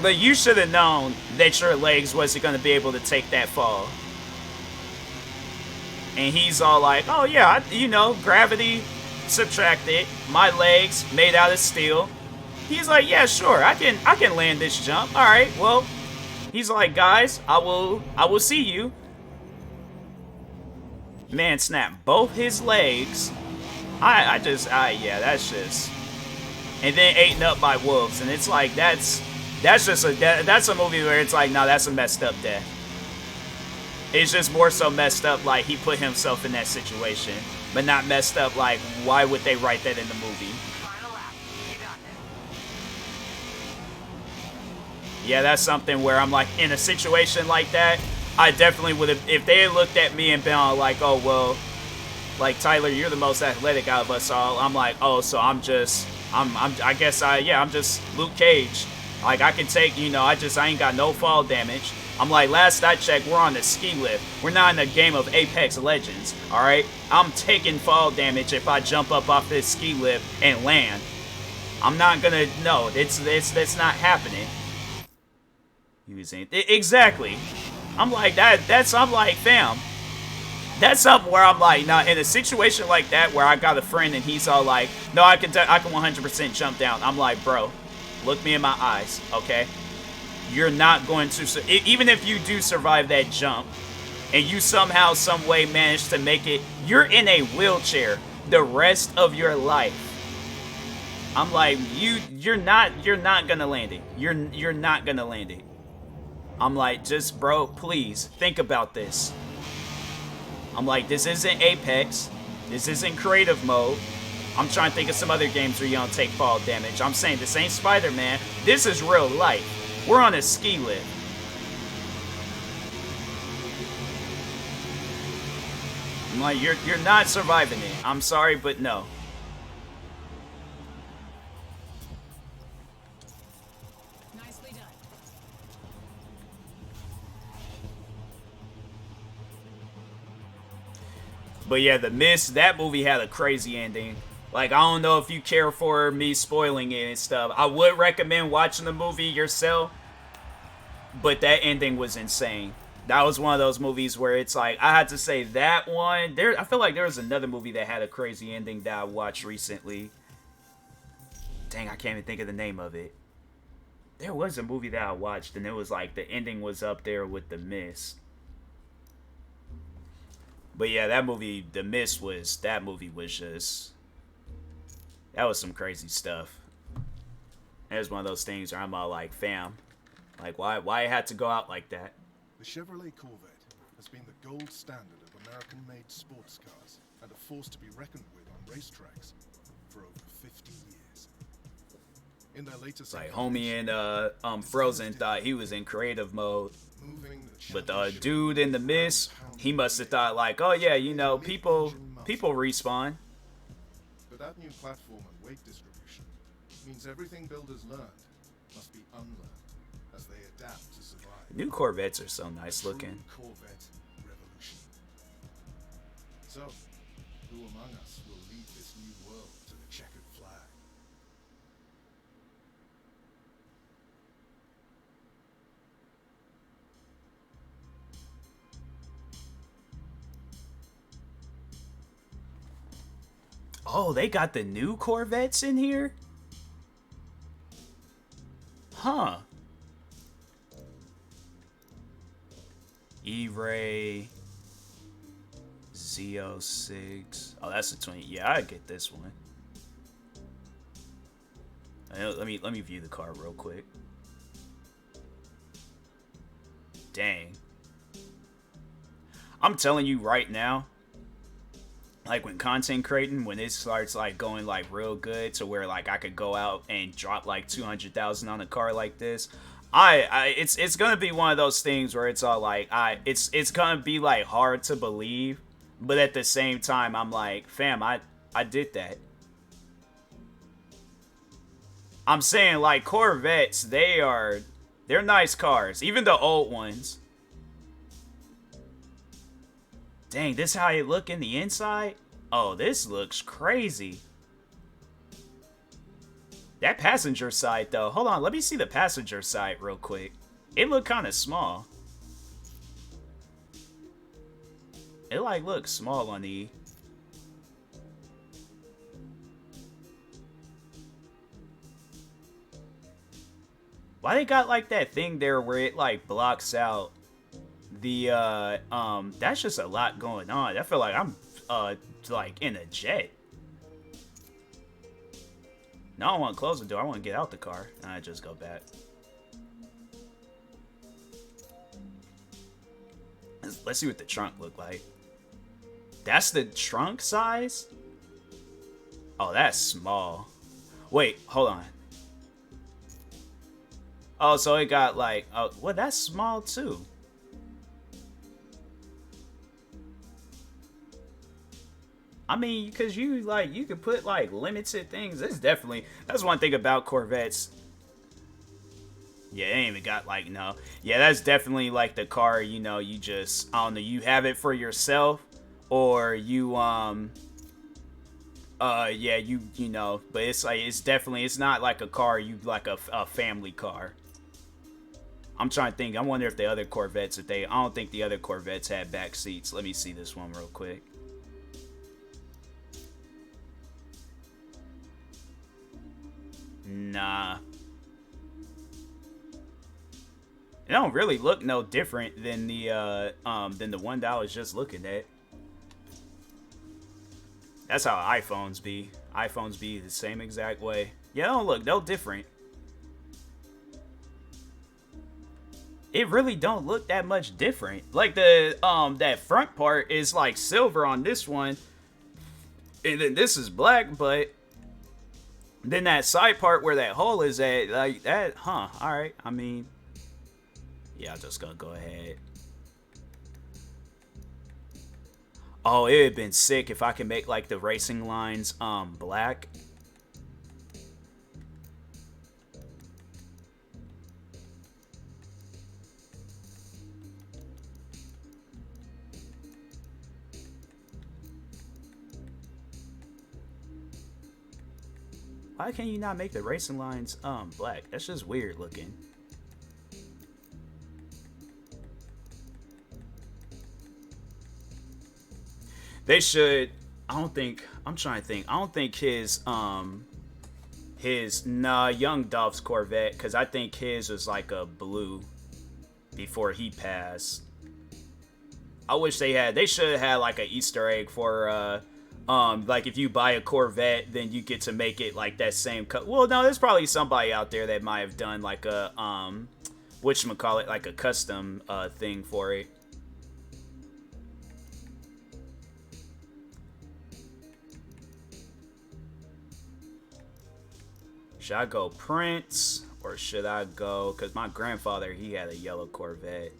Speaker 1: But you should have known that your legs wasn't going to be able to take that fall. And he's all like, oh yeah, gravity subtracted, my legs made out of steel. He's like, yeah, sure, I can land this jump. All right, well, he's like, guys, I will see you. Man snapped both his legs. Yeah, that's just. And then eaten up by wolves, and it's like that's a movie where it's like, no, that's a messed up death. It's just more so messed up, like, he put himself in that situation. But not messed up, like, why would they write that in the movie?
Speaker 2: Final lap. You got this.
Speaker 1: Yeah, that's something where I'm like, in a situation like that, I definitely would have, if they had looked at me and been all like, oh, well, like, Tyler, you're the most athletic out of us all. I'm like, oh, so I'm just Luke Cage. Like, I can take, you know, I ain't got no fall damage. I'm like, last I checked, we're on the ski lift. We're not in a game of Apex Legends, all right? I'm taking fall damage if I jump up off this ski lift and land. I'm not gonna, no, that's not happening. Exactly. I'm like, I'm like, fam. That's something where I'm like, nah, in a situation like that where I got a friend and he's all like, no, I can 100% jump down. I'm like, bro, look me in my eyes, okay? You're not going to, even if you do survive that jump and you somehow, some way manage to make it, you're in a wheelchair the rest of your life. I'm like, you're not gonna land it. You're not gonna land it. I'm like, just, bro, please think about this. I'm like, this isn't Apex. This isn't creative mode. I'm trying to think of some other games where you don't take fall damage. I'm saying this ain't Spider-Man. This is real life. We're on a ski lift. I'm like, you're not surviving it. I'm sorry, but no.
Speaker 3: Nicely done.
Speaker 1: But yeah, The Mist, that movie had a crazy ending. Like, I don't know if you care for me spoiling it and stuff. I would recommend watching the movie yourself. But that ending was insane. That was one of those movies where it's like, I had to say that one. I feel like there was another movie that had a crazy ending that I watched recently. Dang, I can't even think of the name of it. There was a movie that I watched, and it was like, the ending was up there with The Mist. But yeah, that movie, The Mist, that movie was just, that was some crazy stuff. It was one of those things where I'm all like, fam, like, why it had to go out like that?
Speaker 4: The Chevrolet Corvette has been the gold standard of American-made sports cars and a force to be reckoned with on racetracks for over 50 years. In their latest,
Speaker 1: like, homie in Frozen thought he was in creative mode, but the dude in The Mist, he must have thought like, oh yeah, you know, people respawn.
Speaker 4: But that new platform and weight distribution means everything builders learned must be unlearned as they adapt to survive.
Speaker 1: New Corvettes are so nice looking.
Speaker 4: Corvette revolution. So, who among us will lead this new world to the checkered flag?
Speaker 1: Oh, they got the new Corvettes in here? Huh. E-Ray. Z06. Oh, that's the 20. Yeah, I get this one. Let me view the car real quick. Dang. I'm telling you right now, like, when content creating, when it starts like going like real good to where like I could go out and drop like 200,000 on a car like this, it's gonna be one of those things where it's all like, it's gonna be like hard to believe, but at the same time I'm like, fam, I did that. I'm saying, like, Corvettes, they're nice cars, even the old ones. Dang, this how it look in the inside? Oh, this looks crazy. That passenger side, though. Hold on, let me see the passenger side real quick. It look kind of small. It, like, looks small on the... Why they got, like, that thing there where it, like, blocks out the, that's just a lot going on. I feel like I'm, like, in a jet. No, I don't want to close the door. I want to get out the car. And I just go back. Let's see what the trunk look like. That's the trunk size? Oh, that's small. Wait, hold on. Oh, so it got like, oh, well, that's small too. I mean, because you could put like limited things. It's definitely, that's one thing about Corvettes. Yeah, it ain't even got like, no. Yeah, that's definitely like the car, you know, you just, I don't know, you have it for yourself, or you, yeah, you know, but it's like, it's definitely, it's not like a car, you like a family car. I'm trying to think, I wonder if the other Corvettes, I don't think the other Corvettes had back seats. Let me see this one real quick. Nah. It don't really look no different than the one that I was just looking at. That's how iPhones be. iPhones be the same exact way. Yeah, don't look no different. It really don't look that much different. Like the that front part is like silver on this one, and then this is black, but then that side part where that hole is at, like that, huh? All right. I mean, yeah, I'm just gonna go ahead. Oh, it would have been sick if I could make like the racing lines black. Why can you not make the racing lines black? That's just weird looking. They should, I'm trying to think. I don't think Young Dolph's Corvette, because I think his was like a blue before he passed. I wish they should have had like an Easter egg for like if you buy a Corvette, then you get to make it like that same color. Well, no, there's probably somebody out there that might have done like a whatchamacallit, like a custom thing for it. Should I go Prince or should I go, because my grandfather, he had a yellow Corvette.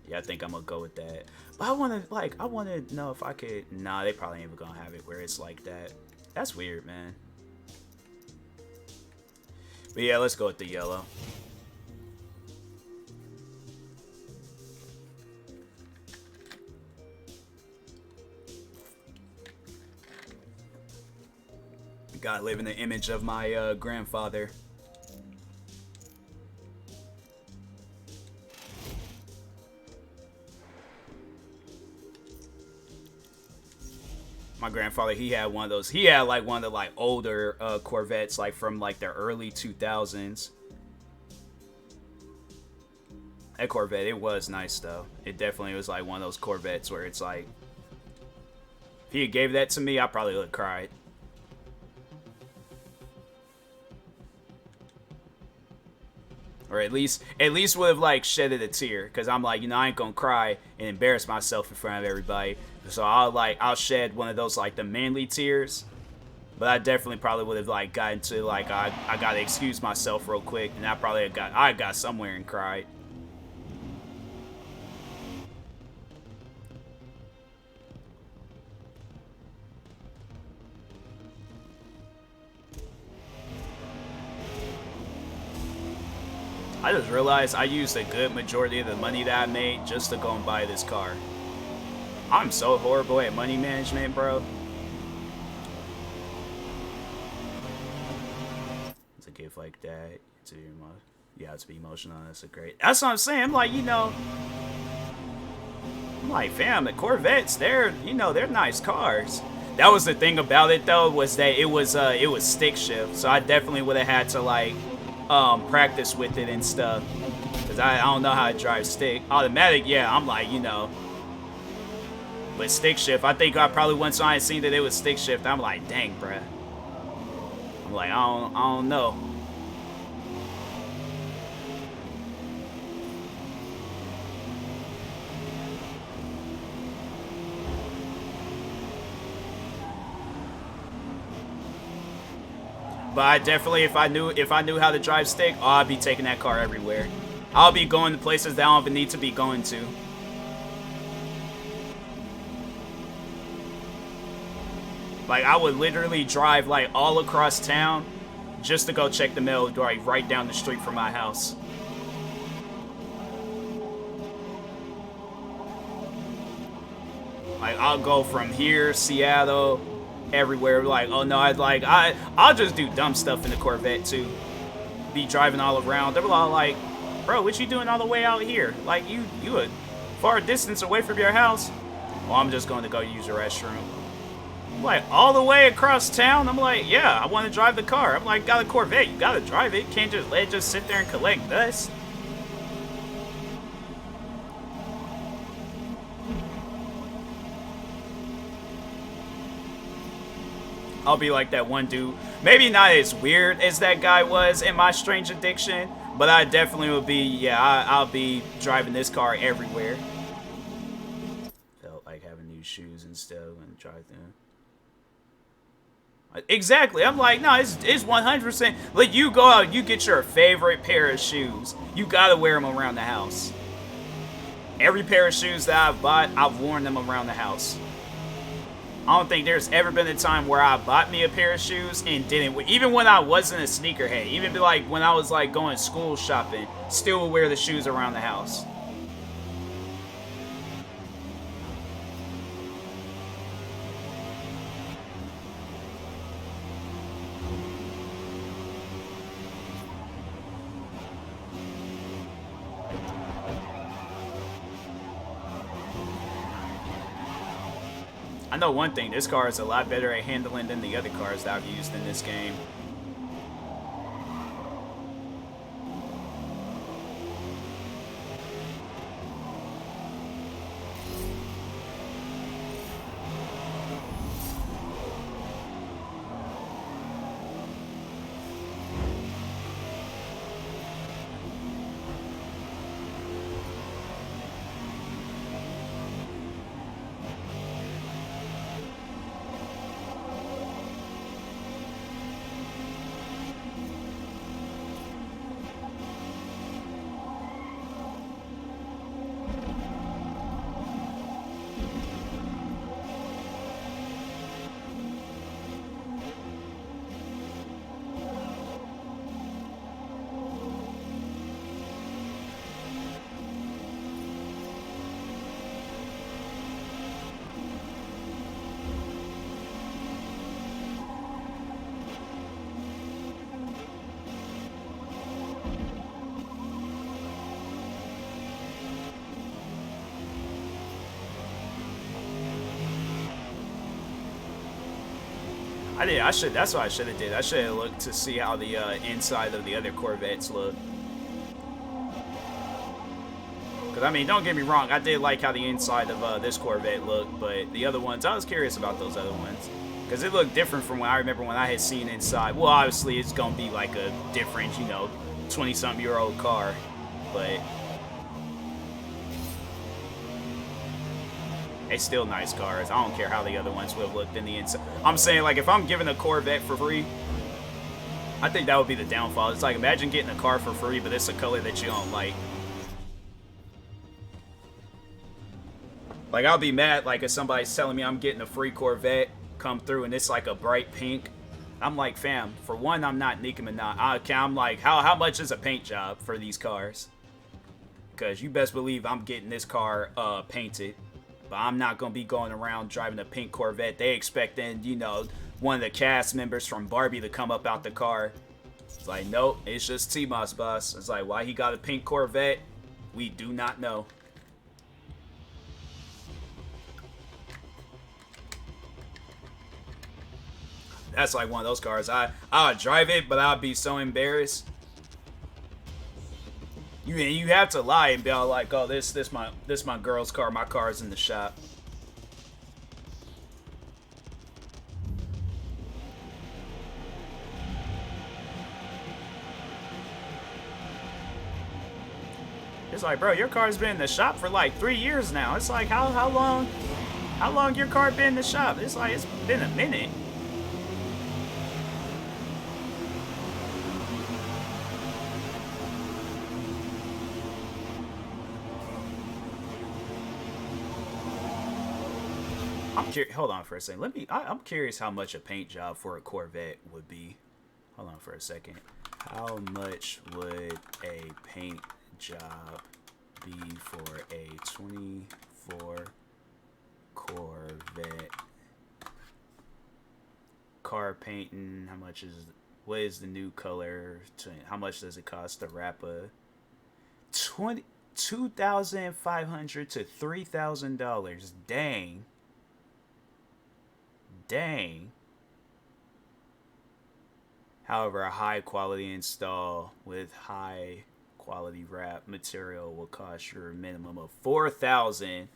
Speaker 1: Yeah, I think I'm gonna go with that. But I want to know if I could. Nah, they probably ain't even gonna have it where it's like that. That's weird, man. But yeah, let's go with the yellow. Gotta live in the image of my grandfather. My grandfather, he had one of those. He had like one of the like older Corvettes, like from like the early 2000s. That Corvette, it was nice though. It definitely was like one of those Corvettes where it's like, if he gave that to me, I probably would have cried. Or at least would have like shedded a tear, because I'm like, you know, I ain't gonna cry and embarrass myself in front of everybody. So I'll shed one of those like the manly tears. But I definitely probably would have like gotten to like I gotta excuse myself real quick, and I got somewhere and cried. I just realized I used a good majority of the money that I made just to go and buy this car. I'm so horrible at money management, bro. It's a gift like that. To be emotional. That's a great. That's what I'm saying. I'm like, you know, I'm like, fam, the Corvettes, they're nice cars. That was the thing about it though, was that it was stick shift. So I definitely would have had to like practice with it and stuff, because I don't know how to drive stick. Automatic, yeah, I'm like, you know, but stick shift, I think I probably once I had seen that it was stick shift, I'm like, dang, bruh. I'm like, I don't know. But I definitely, if I knew how to drive stick, oh, I'd be taking that car everywhere. I'll be going to places that I don't even need to be going to. Like, I would literally drive, like, all across town just to go check the mail, like, right down the street from my house. Like, I'll go from here, Seattle, everywhere. Like, oh no, I'll just do dumb stuff in the Corvette too. Be driving all around. They were all like, bro, what you doing all the way out here? Like, you a far distance away from your house. Well, I'm just going to go use the restroom. I'm like, all the way across town? I'm like, yeah, I want to drive the car. I'm like, got a Corvette, you gotta drive it. Can't just let it just sit there and collect dust. I'll be like that one dude. Maybe not as weird as that guy was in My Strange Addiction, but I definitely would be, yeah, I'll be driving this car everywhere. Felt like having new shoes instead of when I drive them. Exactly. I'm like, no, it's 100%. Like, you go out, you get your favorite pair of shoes. You gotta wear them around the house. Every pair of shoes that I've bought, I've worn them around the house. I don't think there's ever been a time where I bought me a pair of shoes and didn't. Even when I wasn't a sneakerhead, even like when I was like going school shopping, still would wear the shoes around the house. I know one thing, this car is a lot better at handling than the other cars that I've used in this game. That's what I should have did. I should have looked to see how the inside of the other Corvettes look. Because, I mean, don't get me wrong, I did like how the inside of this Corvette looked, but the other ones, I was curious about those other ones. Because it looked different from when I remember when I had seen inside. Well, obviously, it's going to be like a different, you know, 20-something-year-old car, but it's still nice cars. I don't care how the other ones would have looked in the inside. I'm saying, like, if I'm giving a Corvette for free, I think that would be the downfall. It's like, imagine getting a car for free, but it's a color that you don't like. Like, I'll be mad, like, if somebody's telling me I'm getting a free Corvette, come through, and it's like a bright pink. I'm like, fam, for one, I'm not Nicki Minaj. I'm like, how much is a paint job for these cars? Because you best believe I'm getting this car painted. But I'm not going to be going around driving a pink Corvette. They expecting, you know, one of the cast members from Barbie to come up out the car. It's like, nope, it's just TMossBoss. It's like, why he got a pink Corvette? We do not know. That's like one of those cars. I would drive it, but I'd be so embarrassed. You have to lie and be all like, oh, this my girl's car. My car's in the shop. It's like, bro, your car's been in the shop for like 3 years now. It's like, how long your car been in the shop? It's like, it's been a minute. I'm curious. Hold on for a second. I'm curious how much a paint job for a Corvette would be. Hold on for a second. How much would a paint job be for a 24 Corvette? Car painting. How much is? What is the new color? How much does it cost to wrap a 2,500 to $3,000? Dang. Dang. However, a high quality install with high quality wrap material will cost you a minimum of $4,000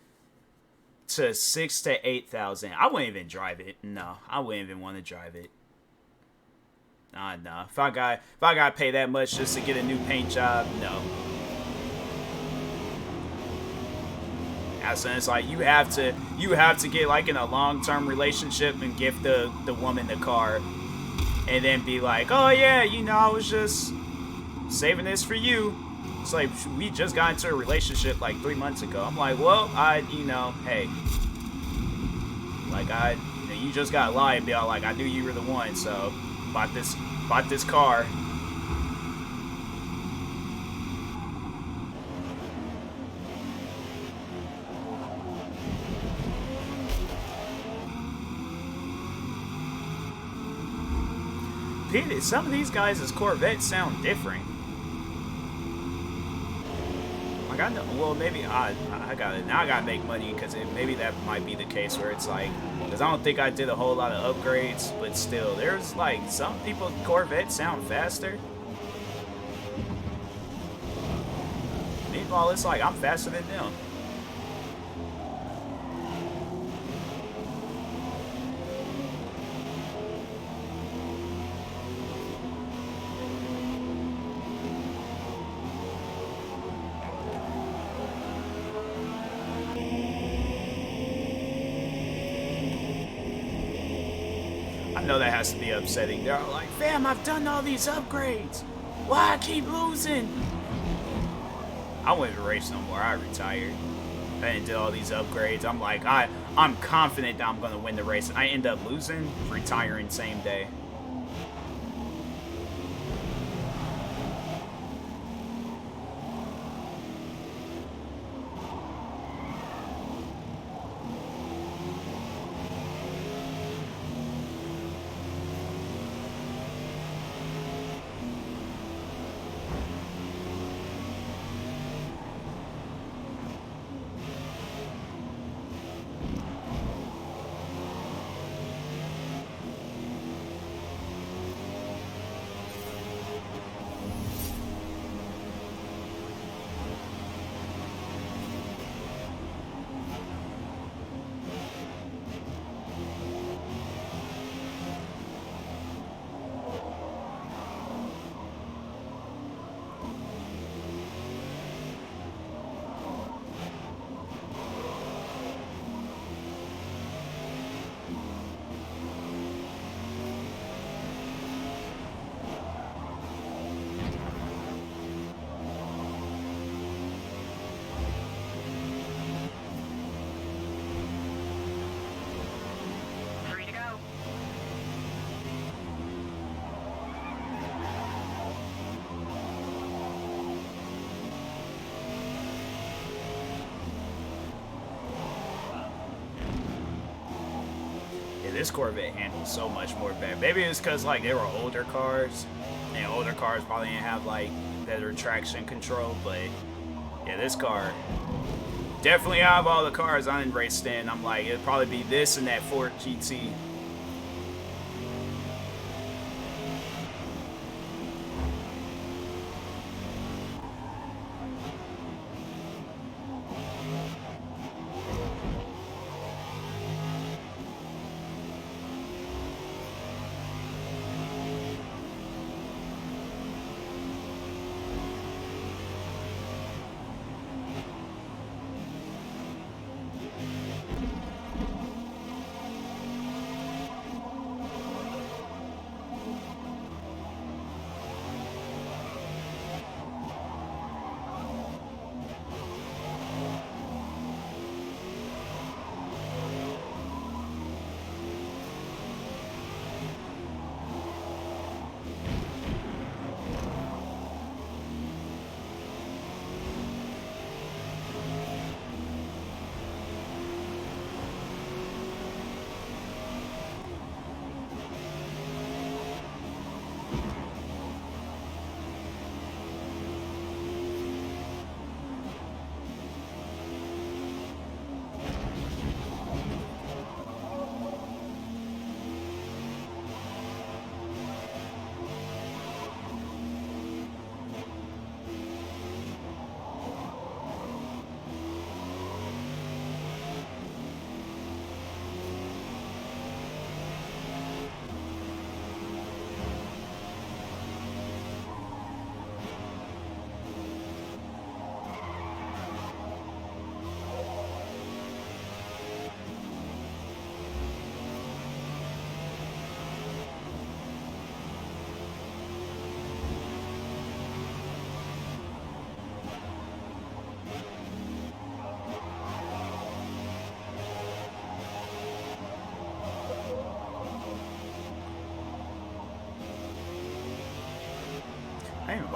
Speaker 1: to $6,000 to $8,000. I wouldn't even drive it. No, I wouldn't even want to drive it. No. If I got to pay that much just to get a new paint job, no. So it's like you have to get like in a long-term relationship and give the woman the car, and then be like, oh yeah, you know, I was just saving this for you. It's like, we just got into a relationship like 3 months ago. I'm like, well, hey, like you just gotta lie and be all like, I knew you were the one, so bought this car. Some of these guys' Corvettes sound different. Like I know, well, maybe I gotta make money, because maybe that might be the case where it's like, because I don't think I did a whole lot of upgrades, but still, there's like some people's Corvettes sound faster. Meanwhile, it's like I'm faster than them. I know that has to be upsetting. They're all like, fam, I've done all these upgrades. Why I keep losing? I wouldn't race no more. I retired. I didn't do all these upgrades. I'm like, I'm confident that I'm going to win the race. I end up losing, retiring same day.
Speaker 2: Free to go.
Speaker 1: Yeah, this Corvette handles so much more better. Maybe it's because like they were older cars, and older cars probably didn't have like better traction control. But yeah, this car definitely out of all the cars I didn't race in, I'm like, it'd probably be this and that Ford GT.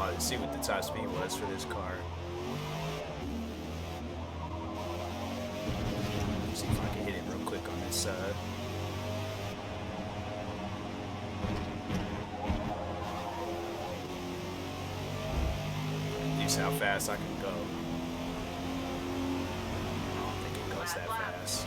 Speaker 1: about to see what the top speed was for this car. See if I can hit it real quick on this side. At least how fast I can go. I don't think it goes that fast.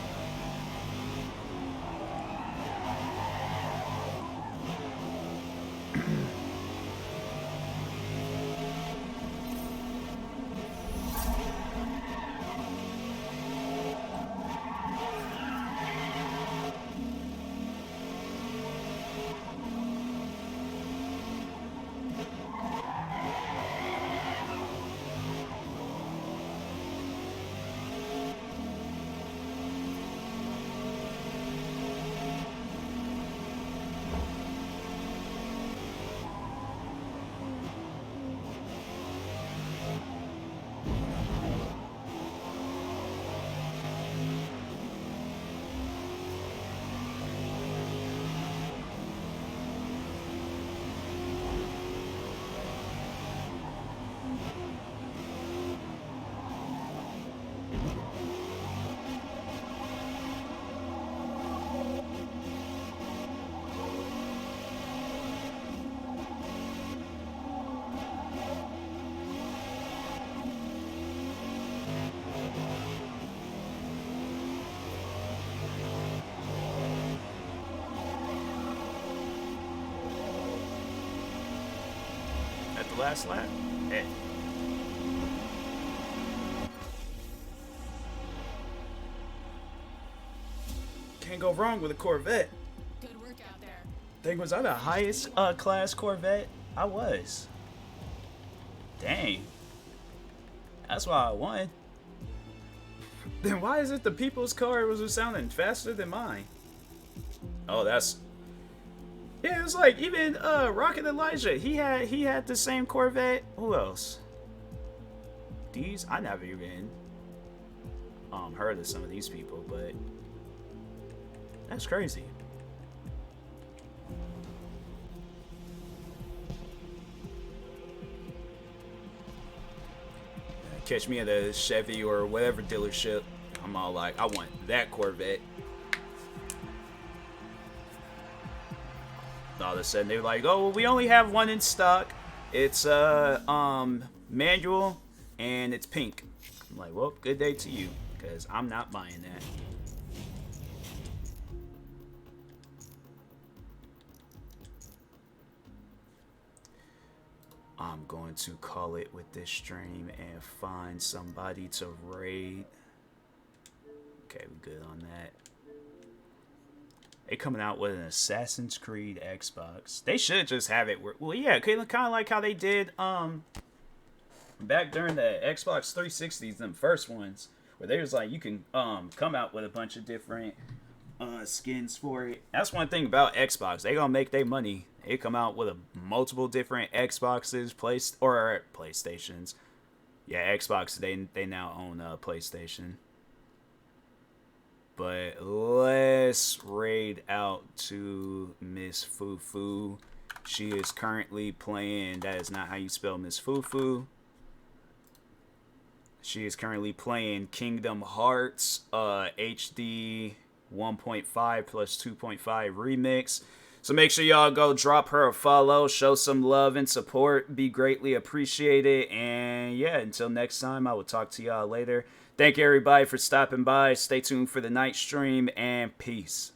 Speaker 1: At the last lap? Hey. Can't go wrong with a Corvette.
Speaker 3: Good work out there.
Speaker 1: Thing was I the highest class Corvette? I was. Dang. That's why I won. Then why is it the people's car was sounding faster than mine? Oh, that's... Yeah, it was like even Rocket Elijah. He had the same Corvette. Who else? These I never even heard of some of these people, but that's crazy. Catch me at a Chevy or whatever dealership. I'm all like, I want that Corvette. All of a sudden they're like, oh, well, we only have one in stock. It's manual and it's pink. I'm like, well, good day to you, because I'm not buying that. I'm going to call it with this stream and find somebody to raid. Okay, we good on that. They coming out with an Assassin's Creed Xbox. They should just have it. Well, yeah, kind of like how they did back during the Xbox 360s, them first ones, where they was like, you can come out with a bunch of different skins for it. That's one thing about Xbox. They gonna make their money. They come out with multiple different Xboxes, PlayStations. Yeah, Xbox. They now own PlayStation. But let's raid out to Miss Fufu. She is currently playing. That is not how you spell Miss Fufu. She is currently playing Kingdom Hearts HD 1.5 plus 2.5 remix. So make sure y'all go drop her a follow, show some love and support. Be greatly appreciated. And yeah, until next time, I will talk to y'all later. Thank you everybody for stopping by. Stay tuned for the night stream and peace.